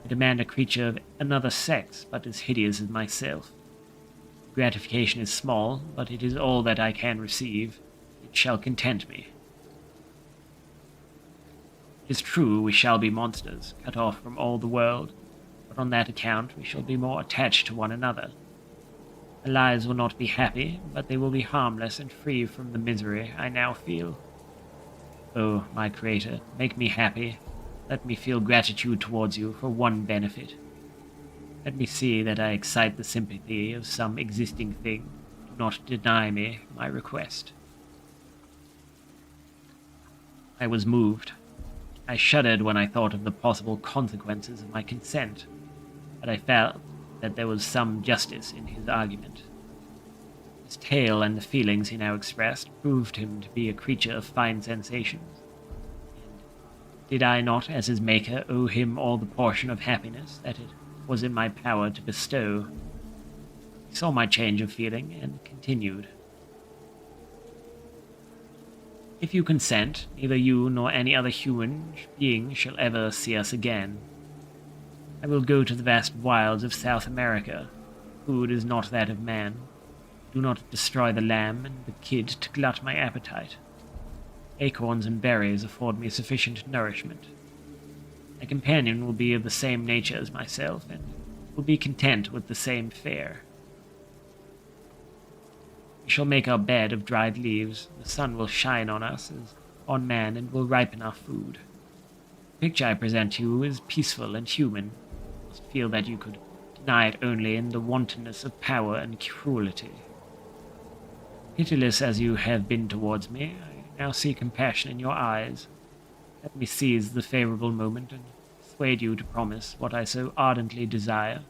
I demand a creature of another sex, but as hideous as myself. Gratification is small, but it is all that I can receive. It shall content me. It is true we shall be monsters, cut off from all the world, but on that account we shall be more attached to one another. Our lives will not be happy, but they will be harmless and free from the misery I now feel. Oh, my Creator, make me happy. Let me feel gratitude towards you for one benefit. Let me see that I excite the sympathy of some existing thing. Do not deny me my request. I was moved. I shuddered when I thought of the possible consequences of my consent, but I felt that there was some justice in his argument. His tale and the feelings he now expressed proved him to be a creature of fine sensations. And did I not, as his maker, owe him all the portion of happiness that it was in my power to bestow? He saw my change of feeling and continued. If you consent, neither you nor any other human being shall ever see us again. I will go to the vast wilds of South America. Food is not that of man. Do not destroy the lamb and the kid to glut my appetite. Acorns and berries afford me sufficient nourishment. My companion will be of the same nature as myself, and will be content with the same fare. We shall make our bed of dried leaves. The sun will shine on us as on man and will ripen our food. The picture I present to you is peaceful and human. You must feel that you could deny it only in the wantonness of power and cruelty. Pitiless as you have been towards me, I now see compassion in your eyes. Let me seize the favorable moment and persuade you to promise what I so ardently desire.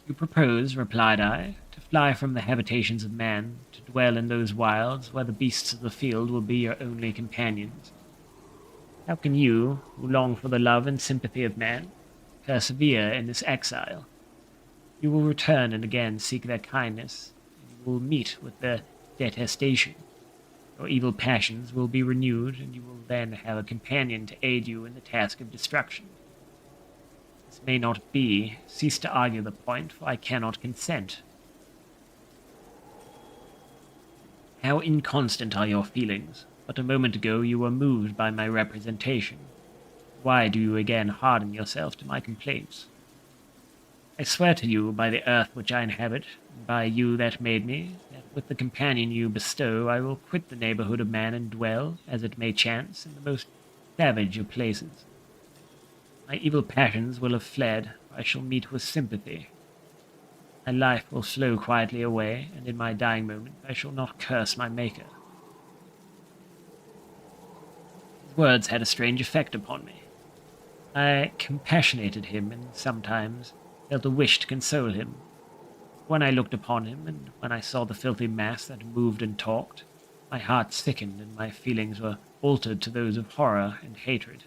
You propose, replied I, to fly from the habitations of man, to dwell in those wilds where the beasts of the field will be your only companions. How can you, who long for the love and sympathy of man, persevere in this exile? You will return and again seek their kindness, and you will meet with their detestation. Your evil passions will be renewed, and you will then have a companion to aid you in the task of destruction. This may not be. Cease to argue the point, for I cannot consent. How inconstant are your feelings! But a moment ago you were moved by my representation. Why do you again harden yourself to my complaints? I swear to you by the earth which I inhabit, and by you that made me, that with the companion you bestow I will quit the neighborhood of man and dwell, as it may chance, in the most savage of places. My evil passions will have fled, I shall meet with sympathy. My life will flow quietly away, and in my dying moment I shall not curse my Maker. His words had a strange effect upon me. I compassionated him, and sometimes felt a wish to console him. When I looked upon him, and when I saw the filthy mass that moved and talked, my heart sickened, and my feelings were altered to those of horror and hatred.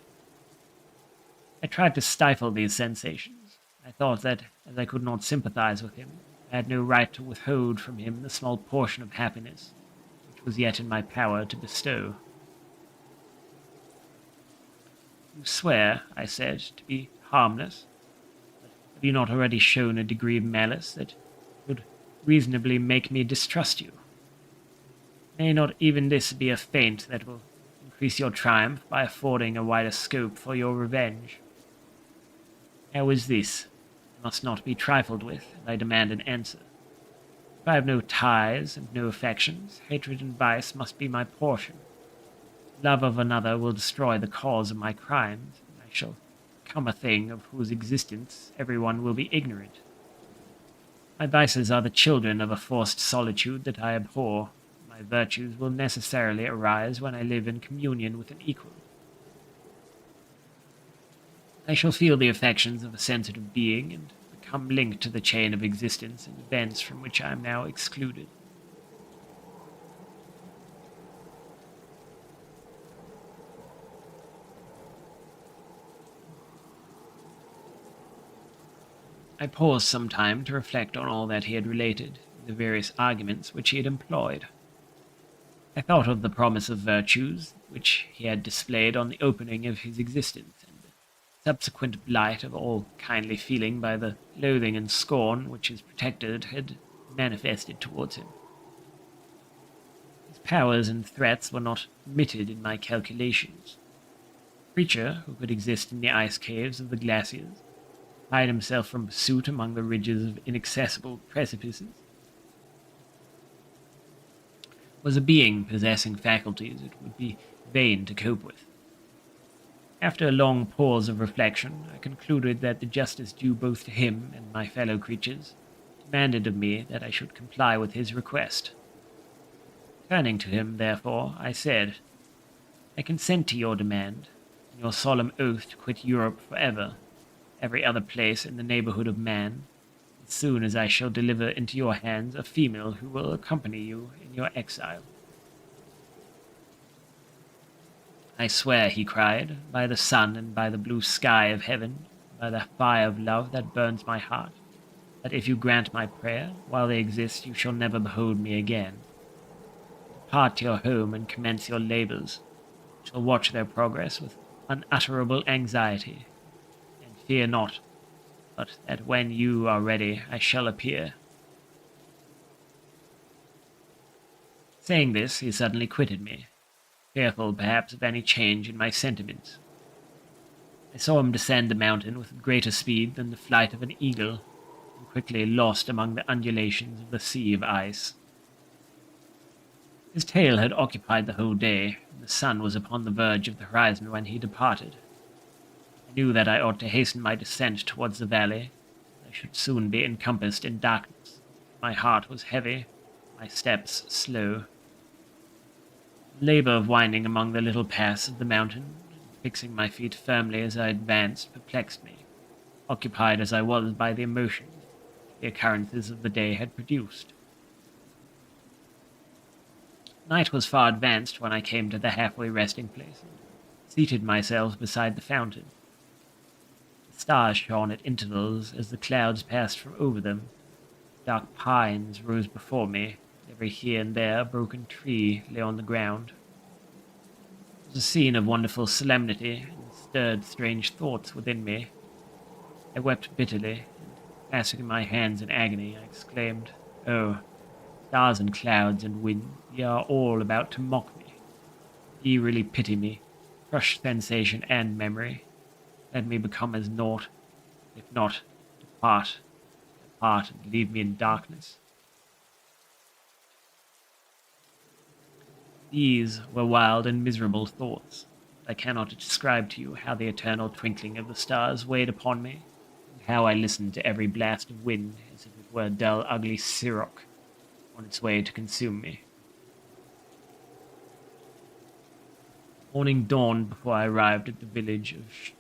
I tried to stifle these sensations. I thought that, as I could not sympathize with him, I had no right to withhold from him the small portion of happiness which was yet in my power to bestow. You swear, I said, to be harmless, but have you not already shown a degree of malice that would reasonably make me distrust you? May not even this be a feint that will increase your triumph by affording a wider scope for your revenge? How is this? I must not be trifled with, and I demand an answer. If I have no ties and no affections, hatred and vice must be my portion. Love of another will destroy the cause of my crimes, and I shall become a thing of whose existence everyone will be ignorant. My vices are the children of a forced solitude that I abhor. My virtues will necessarily arise when I live in communion with an equal. I shall feel the affections of a sensitive being, and become linked to the chain of existence and events from which I am now excluded. I paused some time to reflect on all that he had related, in the various arguments which he had employed. I thought of the promise of virtues which he had displayed on the opening of his existence, and the subsequent blight of all kindly feeling by the loathing and scorn which his protector had manifested towards him. His powers and threats were not omitted in my calculations. A creature who could exist in the ice caves of the glaciers, hide himself from pursuit among the ridges of inaccessible precipices, was a being possessing faculties it would be vain to cope with. After a long pause of reflection, I concluded that the justice due both to him and my fellow creatures demanded of me that I should comply with his request. Turning to him, therefore, I said, "I consent to your demand, and your solemn oath to quit Europe forever, every other place in the neighborhood of man, as soon as I shall deliver into your hands a female who will accompany you in your exile." "I swear," he cried, "by the sun and by the blue sky of heaven, by the fire of love that burns my heart, that if you grant my prayer, while they exist you shall never behold me again. Depart to your home and commence your labors. I shall watch their progress with unutterable anxiety, and fear not but that when you are ready I shall appear." Saying this, he suddenly quitted me, fearful perhaps of any change in my sentiments. I saw him descend the mountain with greater speed than the flight of an eagle, and quickly lost among the undulations of the sea of ice. His tale had occupied the whole day, and the sun was upon the verge of the horizon when he departed. I knew that I ought to hasten my descent towards the valley. I should soon be encompassed in darkness. My heart was heavy, my steps slow. The labor of winding among the little pass of the mountain, and fixing my feet firmly as I advanced, perplexed me, occupied as I was by the emotions the occurrences of the day had produced. Night was far advanced when I came to the halfway resting place, and seated myself beside the fountain. The stars shone at intervals as the clouds passed from over them. Dark pines rose before me. Every here and there a broken tree lay on the ground. It was a scene of wonderful solemnity, and stirred strange thoughts within me. I wept bitterly, and clasping my hands in agony, I exclaimed, "Oh, stars and clouds and wind, ye are all about to mock me. Ye really pity me, crush sensation and memory. Let me become as naught. If not, depart, depart, and leave me in darkness." These were wild and miserable thoughts. I cannot describe to you how the eternal twinkling of the stars weighed upon me, and how I listened to every blast of wind as if it were a dull, ugly siroc on its way to consume me. Morning dawned before I arrived at the village of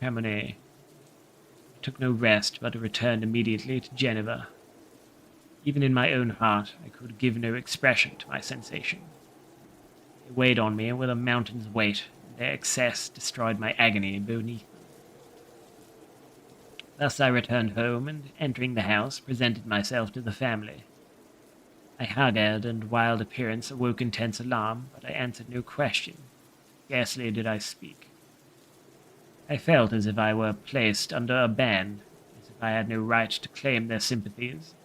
Chamonix. I took no rest, but returned immediately to Geneva. Even in my own heart, I could give no expression to my sensation. They weighed on me with a mountain's weight, and their excess destroyed my agony beneath them. Thus I returned home, and entering the house, presented myself to the family. My haggard and wild appearance awoke intense alarm, but I answered no question. Scarcely did I speak. I felt as if I were placed under a ban, as if I had no right to claim their sympathies,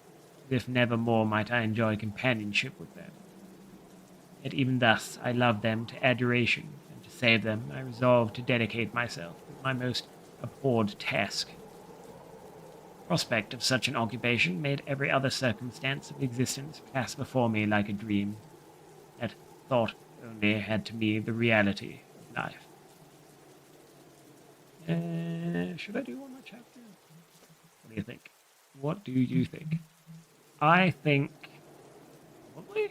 as if never more might I enjoy companionship with them. Yet even thus I loved them to adoration, and to save them I resolved to dedicate myself to my most abhorred task. The prospect of such an occupation made every other circumstance of existence pass before me like a dream. That thought only had to me the reality of life. Should I do one more chapter? What do you think? What do you think? I think... Probably?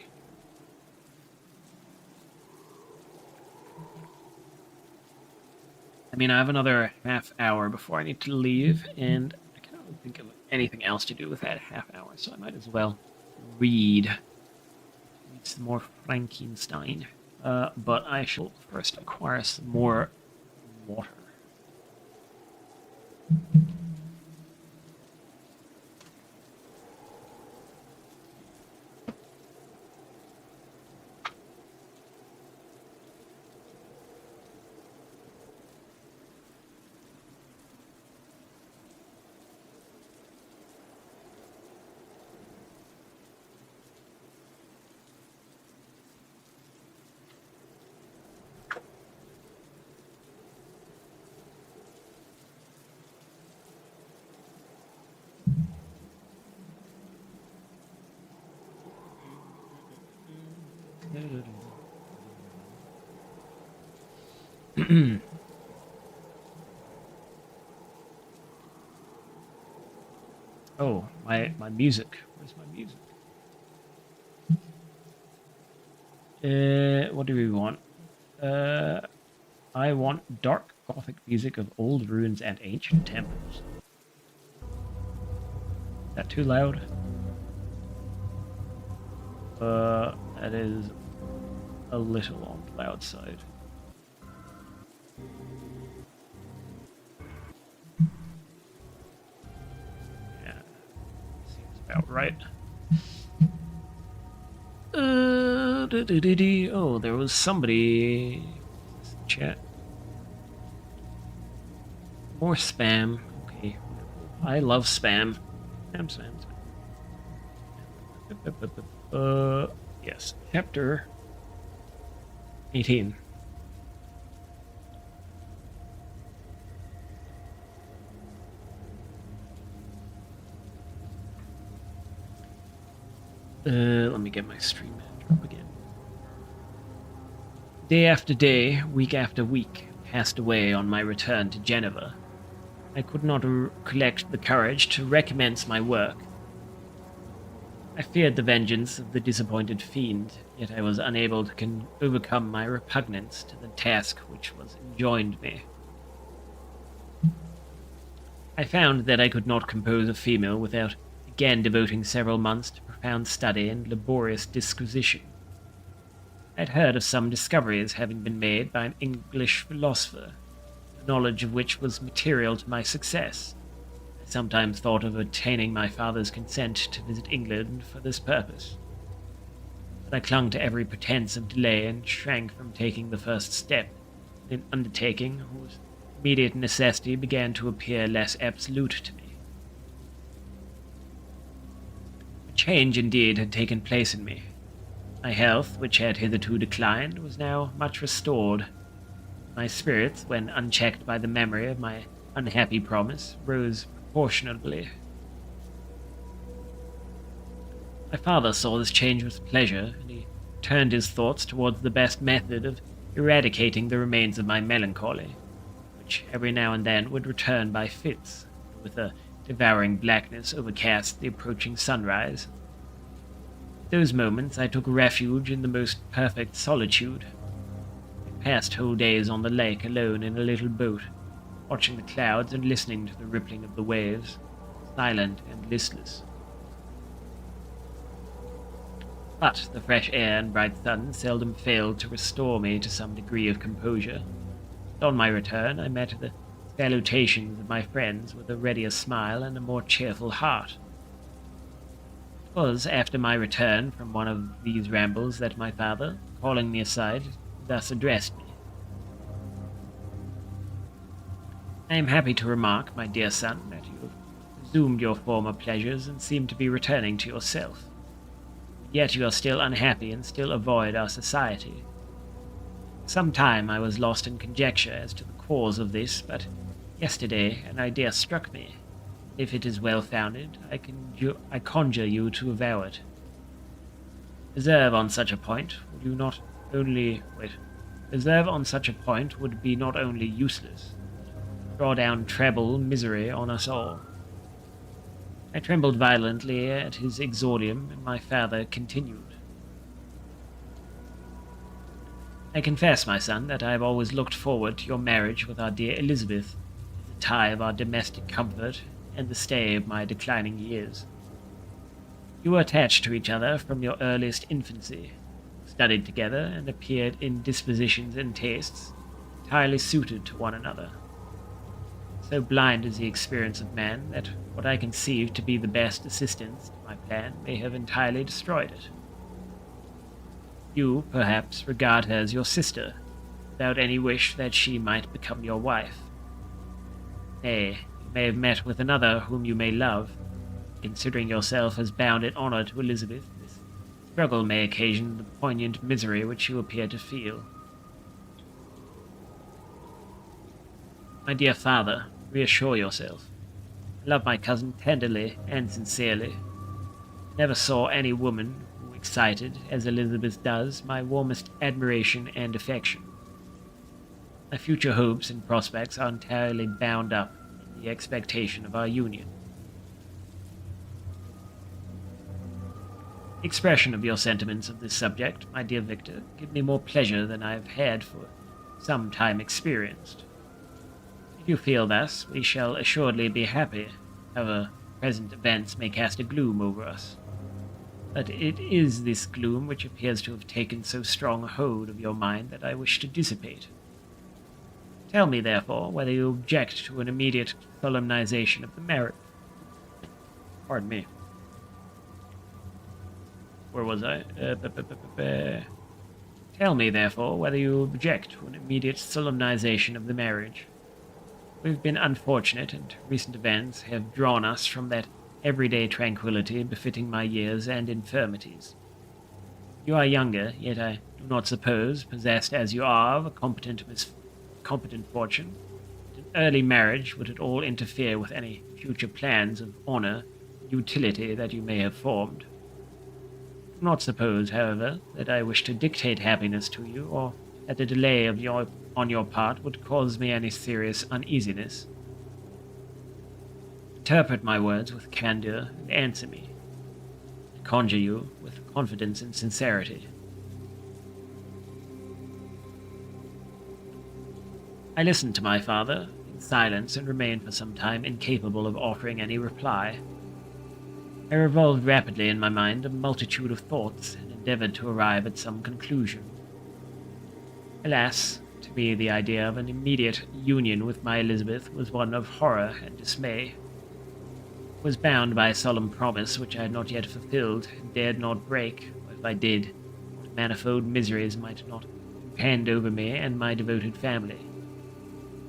I mean, I have another half hour before I need to leave, and I can't really think of anything else to do with that half hour, so I might as well read some more Frankenstein. But I shall first acquire some more water. Oh, my music. Where's my music? What do we want? I want dark gothic music of old ruins and ancient temples. Is that too loud? That is a little on the loud side. Yeah, seems about right. Oh, there was somebody. Chat. More spam. Okay. I love spam. Spam. Yes. Chapter 18. Let me get my stream manager up again. Day after day, week after week, passed away on my return to Geneva. I could not collect the courage to recommence my work. I feared the vengeance of the disappointed fiend, yet I was unable to overcome my repugnance to the task which was enjoined me. I found that I could not compose a female without again devoting several months to profound study and laborious disquisition. I had heard of some discoveries having been made by an English philosopher, the knowledge of which was material to my success. I sometimes thought of obtaining my father's consent to visit England for this purpose, but I clung to every pretense of delay and shrank from taking the first step in an undertaking whose immediate necessity began to appear less absolute to me. A change indeed had taken place in me. My health, which had hitherto declined, was now much restored. My spirits, when unchecked by the memory of my unhappy promise, rose proportionably. My father saw this change with pleasure, and he turned his thoughts towards the best method of eradicating the remains of my melancholy, which every now and then would return by fits, and with a devouring blackness overcast the approaching sunrise. At those moments I took refuge in the most perfect solitude. I passed whole days on the lake alone in a little boat, watching the clouds and listening to the rippling of the waves, silent and listless. But the fresh air and bright sun seldom failed to restore me to some degree of composure. And on my return I met the salutations of my friends with a readier smile and a more cheerful heart. It was after my return from one of these rambles that my father, calling me aside, thus addressed me. I am happy to remark, my dear son, that you have resumed your former pleasures and seem to be returning to yourself. Yet you are still unhappy and still avoid our society. For some time I was lost in conjecture as to the cause of this, but yesterday an idea struck me. If it is well founded, I conjure you to avow it. Reserve on such a point would be not only useless, but draw down treble misery on us all. I trembled violently at his exordium, and my father continued. I confess, my son, that I have always looked forward to your marriage with our dear Elizabeth, as the tie of our domestic comfort and the stay of my declining years. You were attached to each other from your earliest infancy, studied together, and appeared in dispositions and tastes entirely suited to one another. So blind is the experience of man that what I conceived to be the best assistance to my plan may have entirely destroyed it. You, perhaps, regard her as your sister, without any wish that she might become your wife. Nay, you may have met with another whom you may love. Considering yourself as bound in honor to Elizabeth, this struggle may occasion the poignant misery which you appear to feel. My dear father, reassure yourself. I love my cousin tenderly and sincerely. I never saw any woman who excited, as Elizabeth does, my warmest admiration and affection. My future hopes and prospects are entirely bound up in the expectation of our union. The expression of your sentiments of this subject, my dear Victor, give me more pleasure than I have had for some time experienced. If you feel thus, we shall assuredly be happy, however present events may cast a gloom over us. But it is this gloom which appears to have taken so strong a hold of your mind that I wish to dissipate. Tell me, therefore, whether you object to an immediate solemnization of the marriage. Pardon me. Where was I? Tell me, therefore, whether you object to an immediate solemnization of the marriage. We've been unfortunate, and recent events have drawn us from that everyday tranquility befitting my years and infirmities. You are younger, yet I do not suppose, possessed as you are of a competent fortune, that an early marriage would at all interfere with any future plans of honor and utility that you may have formed. Do not suppose, however, that I wish to dictate happiness to you, or that a delay on your part would cause me any serious uneasiness. Interpret my words with candor and answer me. I conjure you with confidence and sincerity. I listened to my father in silence and remained for some time incapable of offering any reply. I revolved rapidly in my mind a multitude of thoughts and endeavored to arrive at some conclusion. Alas, to me the idea of an immediate union with my Elizabeth was one of horror and dismay. I was bound by a solemn promise which I had not yet fulfilled and dared not break, or if I did, what manifold miseries might not impend over me and my devoted family.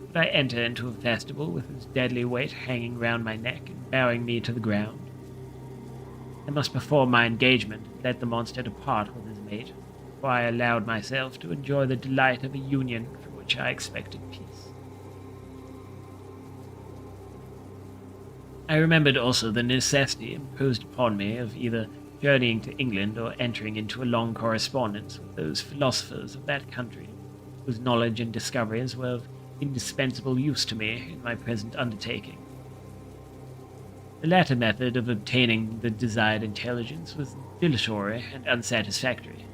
Would I enter into a festival with its deadly weight hanging round my neck and bowing me to the ground? I must perform my engagement and let the monster depart with his mate, for I allowed myself to enjoy the delight of a union from which I expected peace. I remembered also the necessity imposed upon me of either journeying to England or entering into a long correspondence with those philosophers of that country, whose knowledge and discoveries were of indispensable use to me in my present undertaking. The latter method of obtaining the desired intelligence was dilatory and unsatisfactory.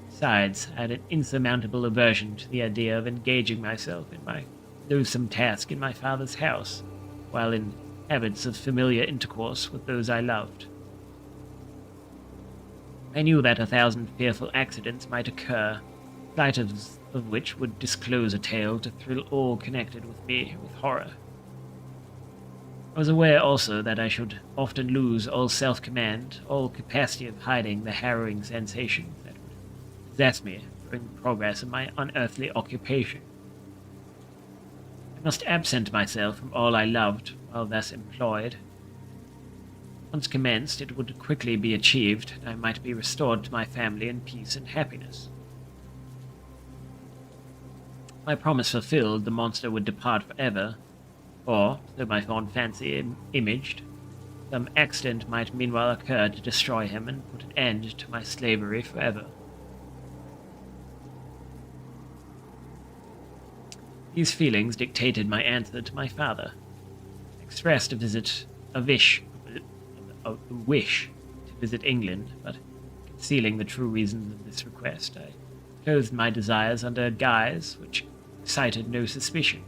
Besides, I had an insurmountable aversion to the idea of engaging myself in my loathsome task in my father's house, while in habits of familiar intercourse with those I loved. I knew that 1,000 fearful accidents might occur, sight of which would disclose a tale to thrill all connected with me with horror. I was aware also that I should often lose all self-command, all capacity of hiding the harrowing sensation that would possess me during the progress of my unearthly occupation. I must absent myself from all I loved while thus employed. Once commenced, it would quickly be achieved, and I might be restored to my family in peace and happiness. My promise fulfilled, the monster would depart forever, or, so my fond fancy imaged, some accident might meanwhile occur to destroy him and put an end to my slavery forever. These feelings dictated my answer to my father. I expressed a wish to visit England, but concealing the true reasons of this request, I clothed my desires under a guise which excited no suspicion,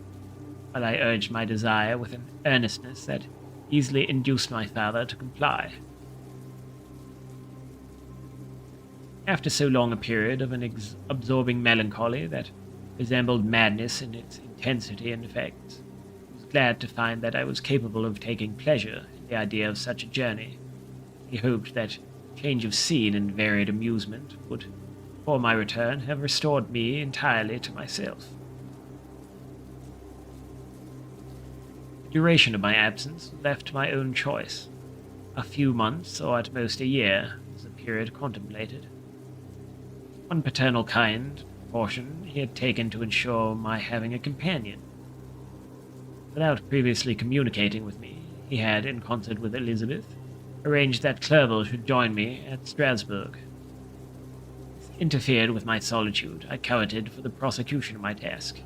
while I urged my desire with an earnestness that easily induced my father to comply. After so long a period of an absorbing melancholy that resembled madness in its intensity and effects, I was glad to find that I was capable of taking pleasure in the idea of such a journey. He hoped that change of scene and varied amusement would, before my return, have restored me entirely to myself. The duration of my absence was left to my own choice. A few months, or at most a year, was the period contemplated. One paternal precaution he had taken to ensure my having a companion. Without previously communicating with me, he had, in concert with Elizabeth, arranged that Clerval should join me at Strasbourg, interfered with my solitude. I coveted for the prosecution of my task.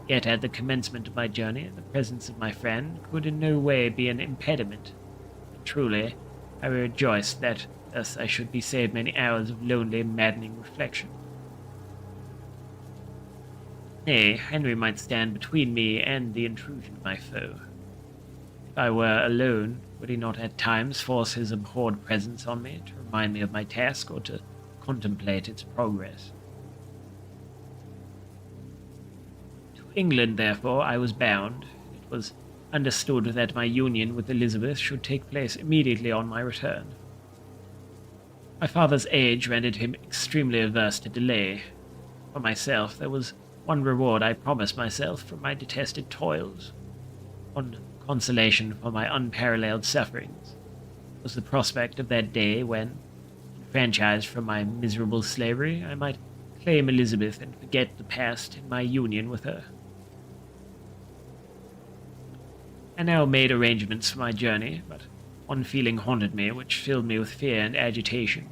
Yet at the commencement of my journey, the presence of my friend could in no way be an impediment. And truly, I rejoiced that thus I should be saved many hours of lonely, maddening reflection. Nay, Henry might stand between me and the intrusion of my foe. If I were alone, would he not at times force his abhorred presence on me to remind me of my task or to contemplate its progress? To England, therefore, I was bound. It was understood that my union with Elizabeth should take place immediately on my return. My father's age rendered him extremely averse to delay. For myself, there was one reward I promised myself for my detested toils, one consolation for my unparalleled sufferings, was the prospect of that day when, enfranchised from my miserable slavery, I might claim Elizabeth and forget the past in my union with her. I now made arrangements for my journey, but one feeling haunted me which filled me with fear and agitation.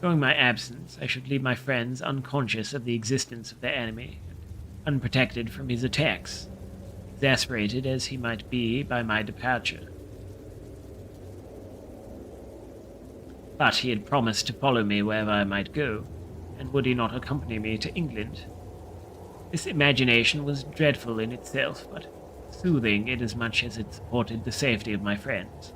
During my absence, I should leave my friends unconscious of the existence of their enemy, and unprotected from his attacks, exasperated as he might be by my departure. But he had promised to follow me wherever I might go, and would he not accompany me to England? This imagination was dreadful in itself, but soothing inasmuch as it supported the safety of my friends.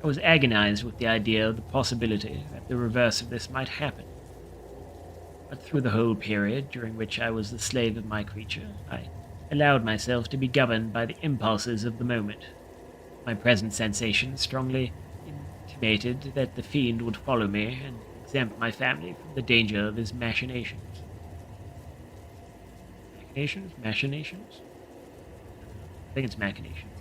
I was agonized with the idea of the possibility that the reverse of this might happen. But through the whole period during which I was the slave of my creature, I allowed myself to be governed by the impulses of the moment. My present sensation strongly intimated that the fiend would follow me and exempt my family from the danger of his machinations. Machinations? I think it's machinations.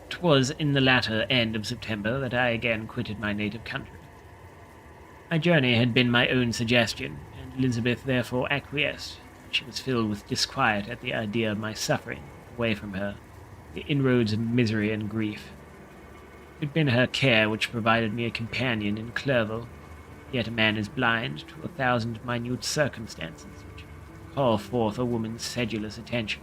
'Twas in the latter end of September that I again quitted my native country. My journey had been my own suggestion, and Elizabeth therefore acquiesced. She was filled with disquiet at the idea of my suffering away from her, the inroads of misery and grief. It had been her care which provided me a companion in Clerval, yet a man is blind to 1,000 minute circumstances which call forth a woman's sedulous attention.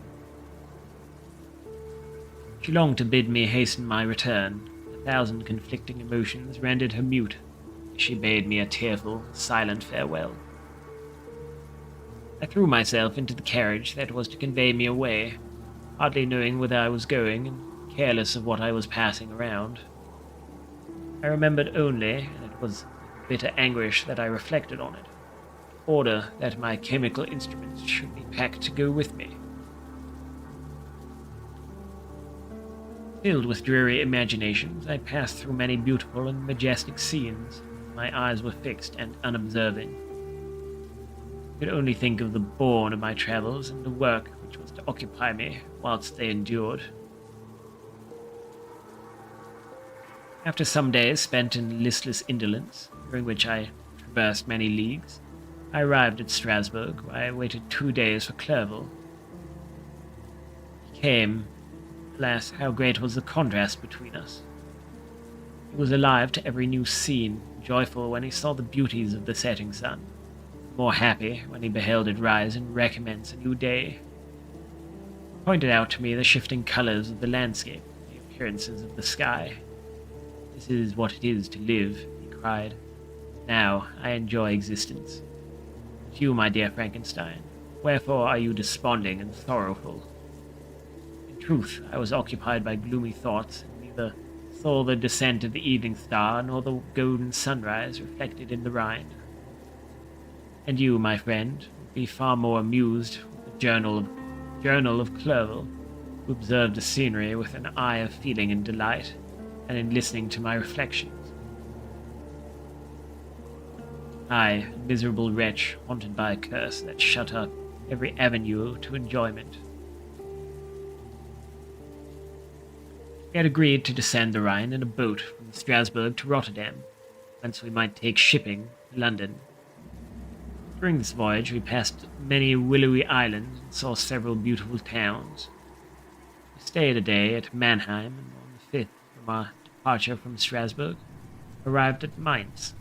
She longed to bid me hasten my return. 1,000 conflicting emotions rendered her mute. She bade me a tearful, silent farewell. I threw myself into the carriage that was to convey me away, hardly knowing whither I was going, and careless of what I was passing around. I remembered only, and it was with bitter anguish that I reflected on it, order that my chemical instruments should be packed to go with me. Filled with dreary imaginations, I passed through many beautiful and majestic scenes. My eyes were fixed and unobserving. I could only think of the bourne of my travels and the work which was to occupy me whilst they endured. After some days spent in listless indolence, during which I traversed many leagues, I arrived at Strasbourg, where I waited 2 days for Clerval. He came. Alas, how great was the contrast between us. He was alive to every new scene, joyful when he saw the beauties of the setting sun, more happy when he beheld it rise and recommence a new day. He pointed out to me the shifting colors of the landscape, the appearances of the sky. "This is what it is to live," he cried. "Now I enjoy existence. But you, my dear Frankenstein, wherefore are you desponding and sorrowful?" In truth, I was occupied by gloomy thoughts, and neither saw the descent of the evening star nor the golden sunrise reflected in the Rhine. And you, my friend, would be far more amused with the journal of Clerval, who observed the scenery with an eye of feeling and delight, than in listening to my reflections. I, a miserable wretch, haunted by a curse that shut up every avenue to enjoyment. We had agreed to descend the Rhine in a boat from Strasbourg to Rotterdam, whence we might take shipping to London. During this voyage we passed many willowy islands and saw several beautiful towns. We stayed a day at Mannheim, and on the 5th from our departure from Strasbourg, arrived at Mainz.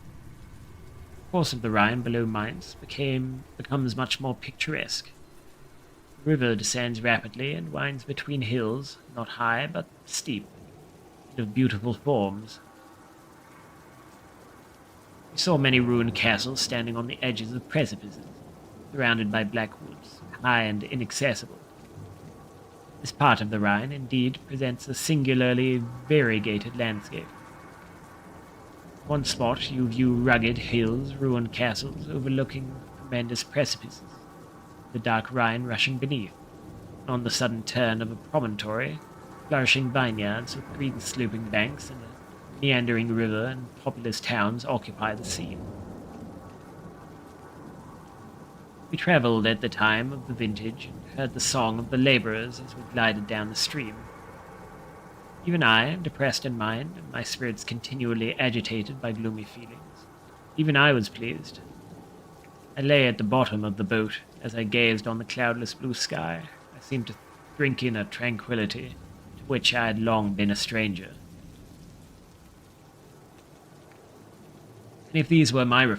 The course of the Rhine below Mainz becomes much more picturesque. The river descends rapidly and winds between hills, not high but steep, and of beautiful forms. We saw many ruined castles standing on the edges of precipices, surrounded by black woods, high and inaccessible. This part of the Rhine, indeed, presents a singularly variegated landscape. At one spot you view rugged hills, ruined castles overlooking tremendous precipices, the dark Rhine rushing beneath. On the sudden turn of a promontory, flourishing vineyards with green sloping banks and a meandering river and populous towns occupy the scene. We travelled at the time of the vintage and heard the song of the labourers as we glided down the stream. Even I, depressed in mind, and my spirits continually agitated by gloomy feelings, even I was pleased. I lay at the bottom of the boat as I gazed on the cloudless blue sky. I seemed to drink in a tranquillity to which I had long been a stranger. And if these were my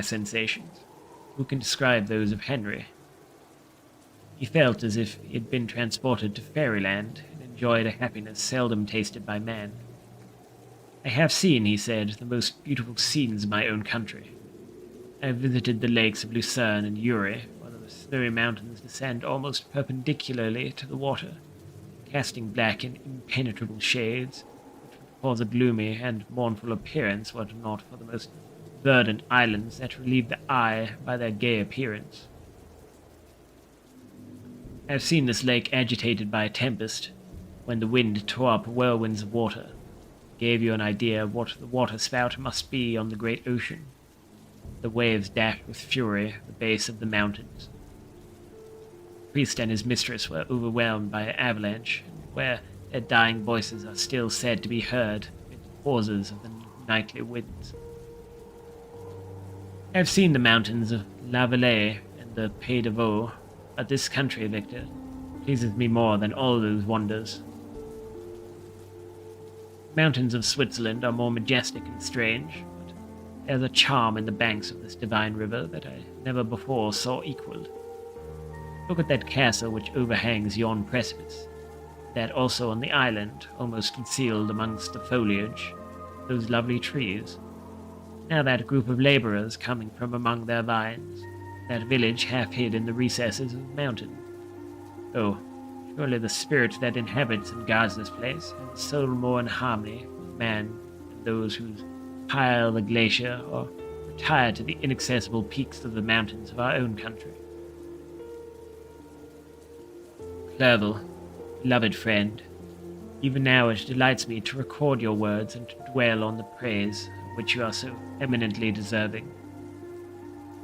sensations, who can describe those of Henry? He felt as if he had been transported to fairyland and enjoyed a happiness seldom tasted by man. I have seen, he said, the most beautiful scenes in my own country. I have visited the lakes of Lucerne and Uri, where the snowy mountains descend almost perpendicularly to the water, casting black and impenetrable shades, which would cause a gloomy and mournful appearance were it not for the most verdant islands that relieve the eye by their gay appearance. I have seen this lake agitated by a tempest, when the wind tore up whirlwinds of water, gave you an idea of what the waterspout must be on the great ocean. The waves dashed with fury at the base of the mountains. The priest and his mistress were overwhelmed by an avalanche, where their dying voices are still said to be heard in the pauses of the nightly winds. I have seen the mountains of La Valais and the Pays de Vaud, but this country, Victor, pleases me more than all those wonders. The mountains of Switzerland are more majestic and strange, but there's a charm in the banks of this divine river that I never before saw equaled. Look at that castle which overhangs yon precipice, that also on the island, almost concealed amongst the foliage, those lovely trees. Now that group of labourers coming from among their vines, that village half hid in the recesses of the mountain. Oh, surely the spirit that inhabits and guards this place has a soul more in harmony with man than those who pile the glacier or retire to the inaccessible peaks of the mountains of our own country. Clerval, beloved friend, even now it delights me to record your words and to dwell on the praise of which you are so eminently deserving.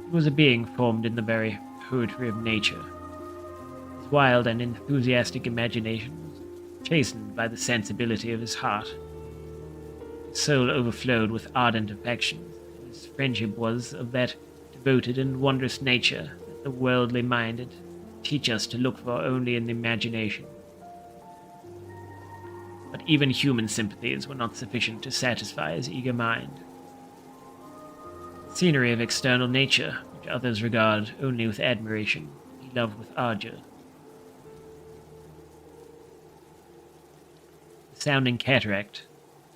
He was a being formed in the very poetry of nature. His wild and enthusiastic imagination was chastened by the sensibility of his heart. His soul overflowed with ardent affections, and his friendship was of that devoted and wondrous nature that the worldly minded teach us to look for only in the imagination. But even human sympathies were not sufficient to satisfy his eager mind. Scenery of external nature, which others regard only with admiration, he loved with ardour. The sounding cataract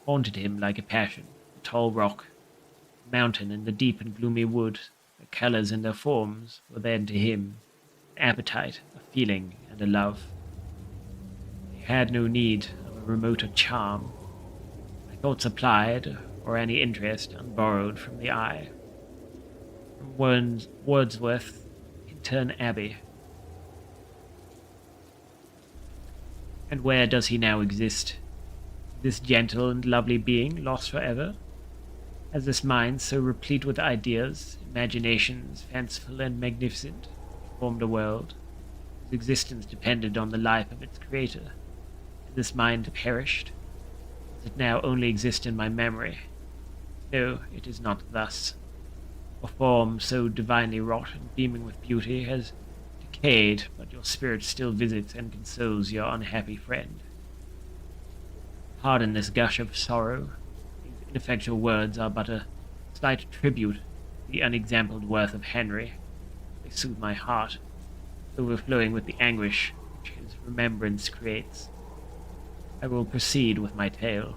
haunted him like a passion, the tall rock, the mountain, and the deep and gloomy wood, their colours and their forms, were then to him an appetite, a feeling, and a love. He had no need of a remoter charm, my thoughts applied, or any interest unborrowed from the eye. From Wordsworth's Tintern Abbey. And where does he now exist? This gentle and lovely being lost forever? Has this mind so replete with ideas, imaginations fanciful and magnificent, formed a world, whose existence depended on the life of its creator? Has this mind perished? Does it now only exist in my memory? No, it is not thus. A form so divinely wrought and beaming with beauty has decayed, but your spirit still visits and consoles your unhappy friend. Pardon this gush of sorrow. These ineffectual words are but a slight tribute to the unexampled worth of Henry. They soothe my heart, overflowing with the anguish which his remembrance creates. I will proceed with my tale.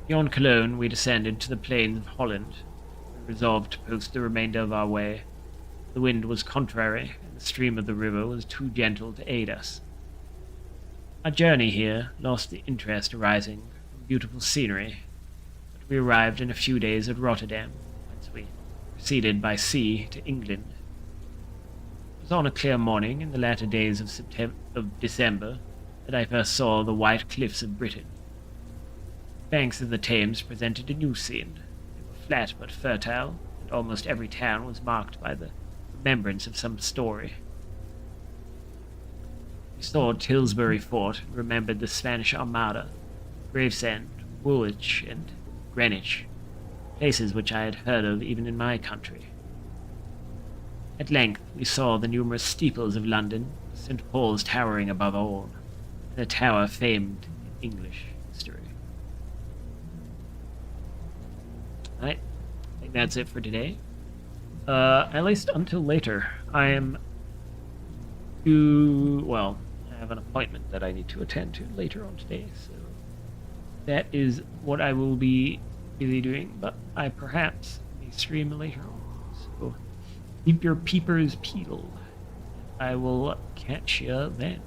Beyond Cologne, we descended to the plains of Holland. We resolved to post the remainder of our way. The wind was contrary, and the stream of the river was too gentle to aid us. Our journey here lost the interest arising from beautiful scenery, but we arrived in a few days at Rotterdam, whence we proceeded by sea to England. It was on a clear morning in the latter days of December that I first saw the white cliffs of Britain. The banks of the Thames presented a new scene. They were flat but fertile, and almost every town was marked by the remembrance of some story. We saw Tilbury Fort and remembered the Spanish Armada, Gravesend, Woolwich, and Greenwich, places which I had heard of even in my country. At length we saw the numerous steeples of London, St. Paul's towering above all, and a tower famed in English history. Alright, I think that's it for today. At least until later. I am I have an appointment that I need to attend to later on today, so that is what I will be busy doing, but I perhaps may stream later on. So keep your peepers peeled. I will catch you then.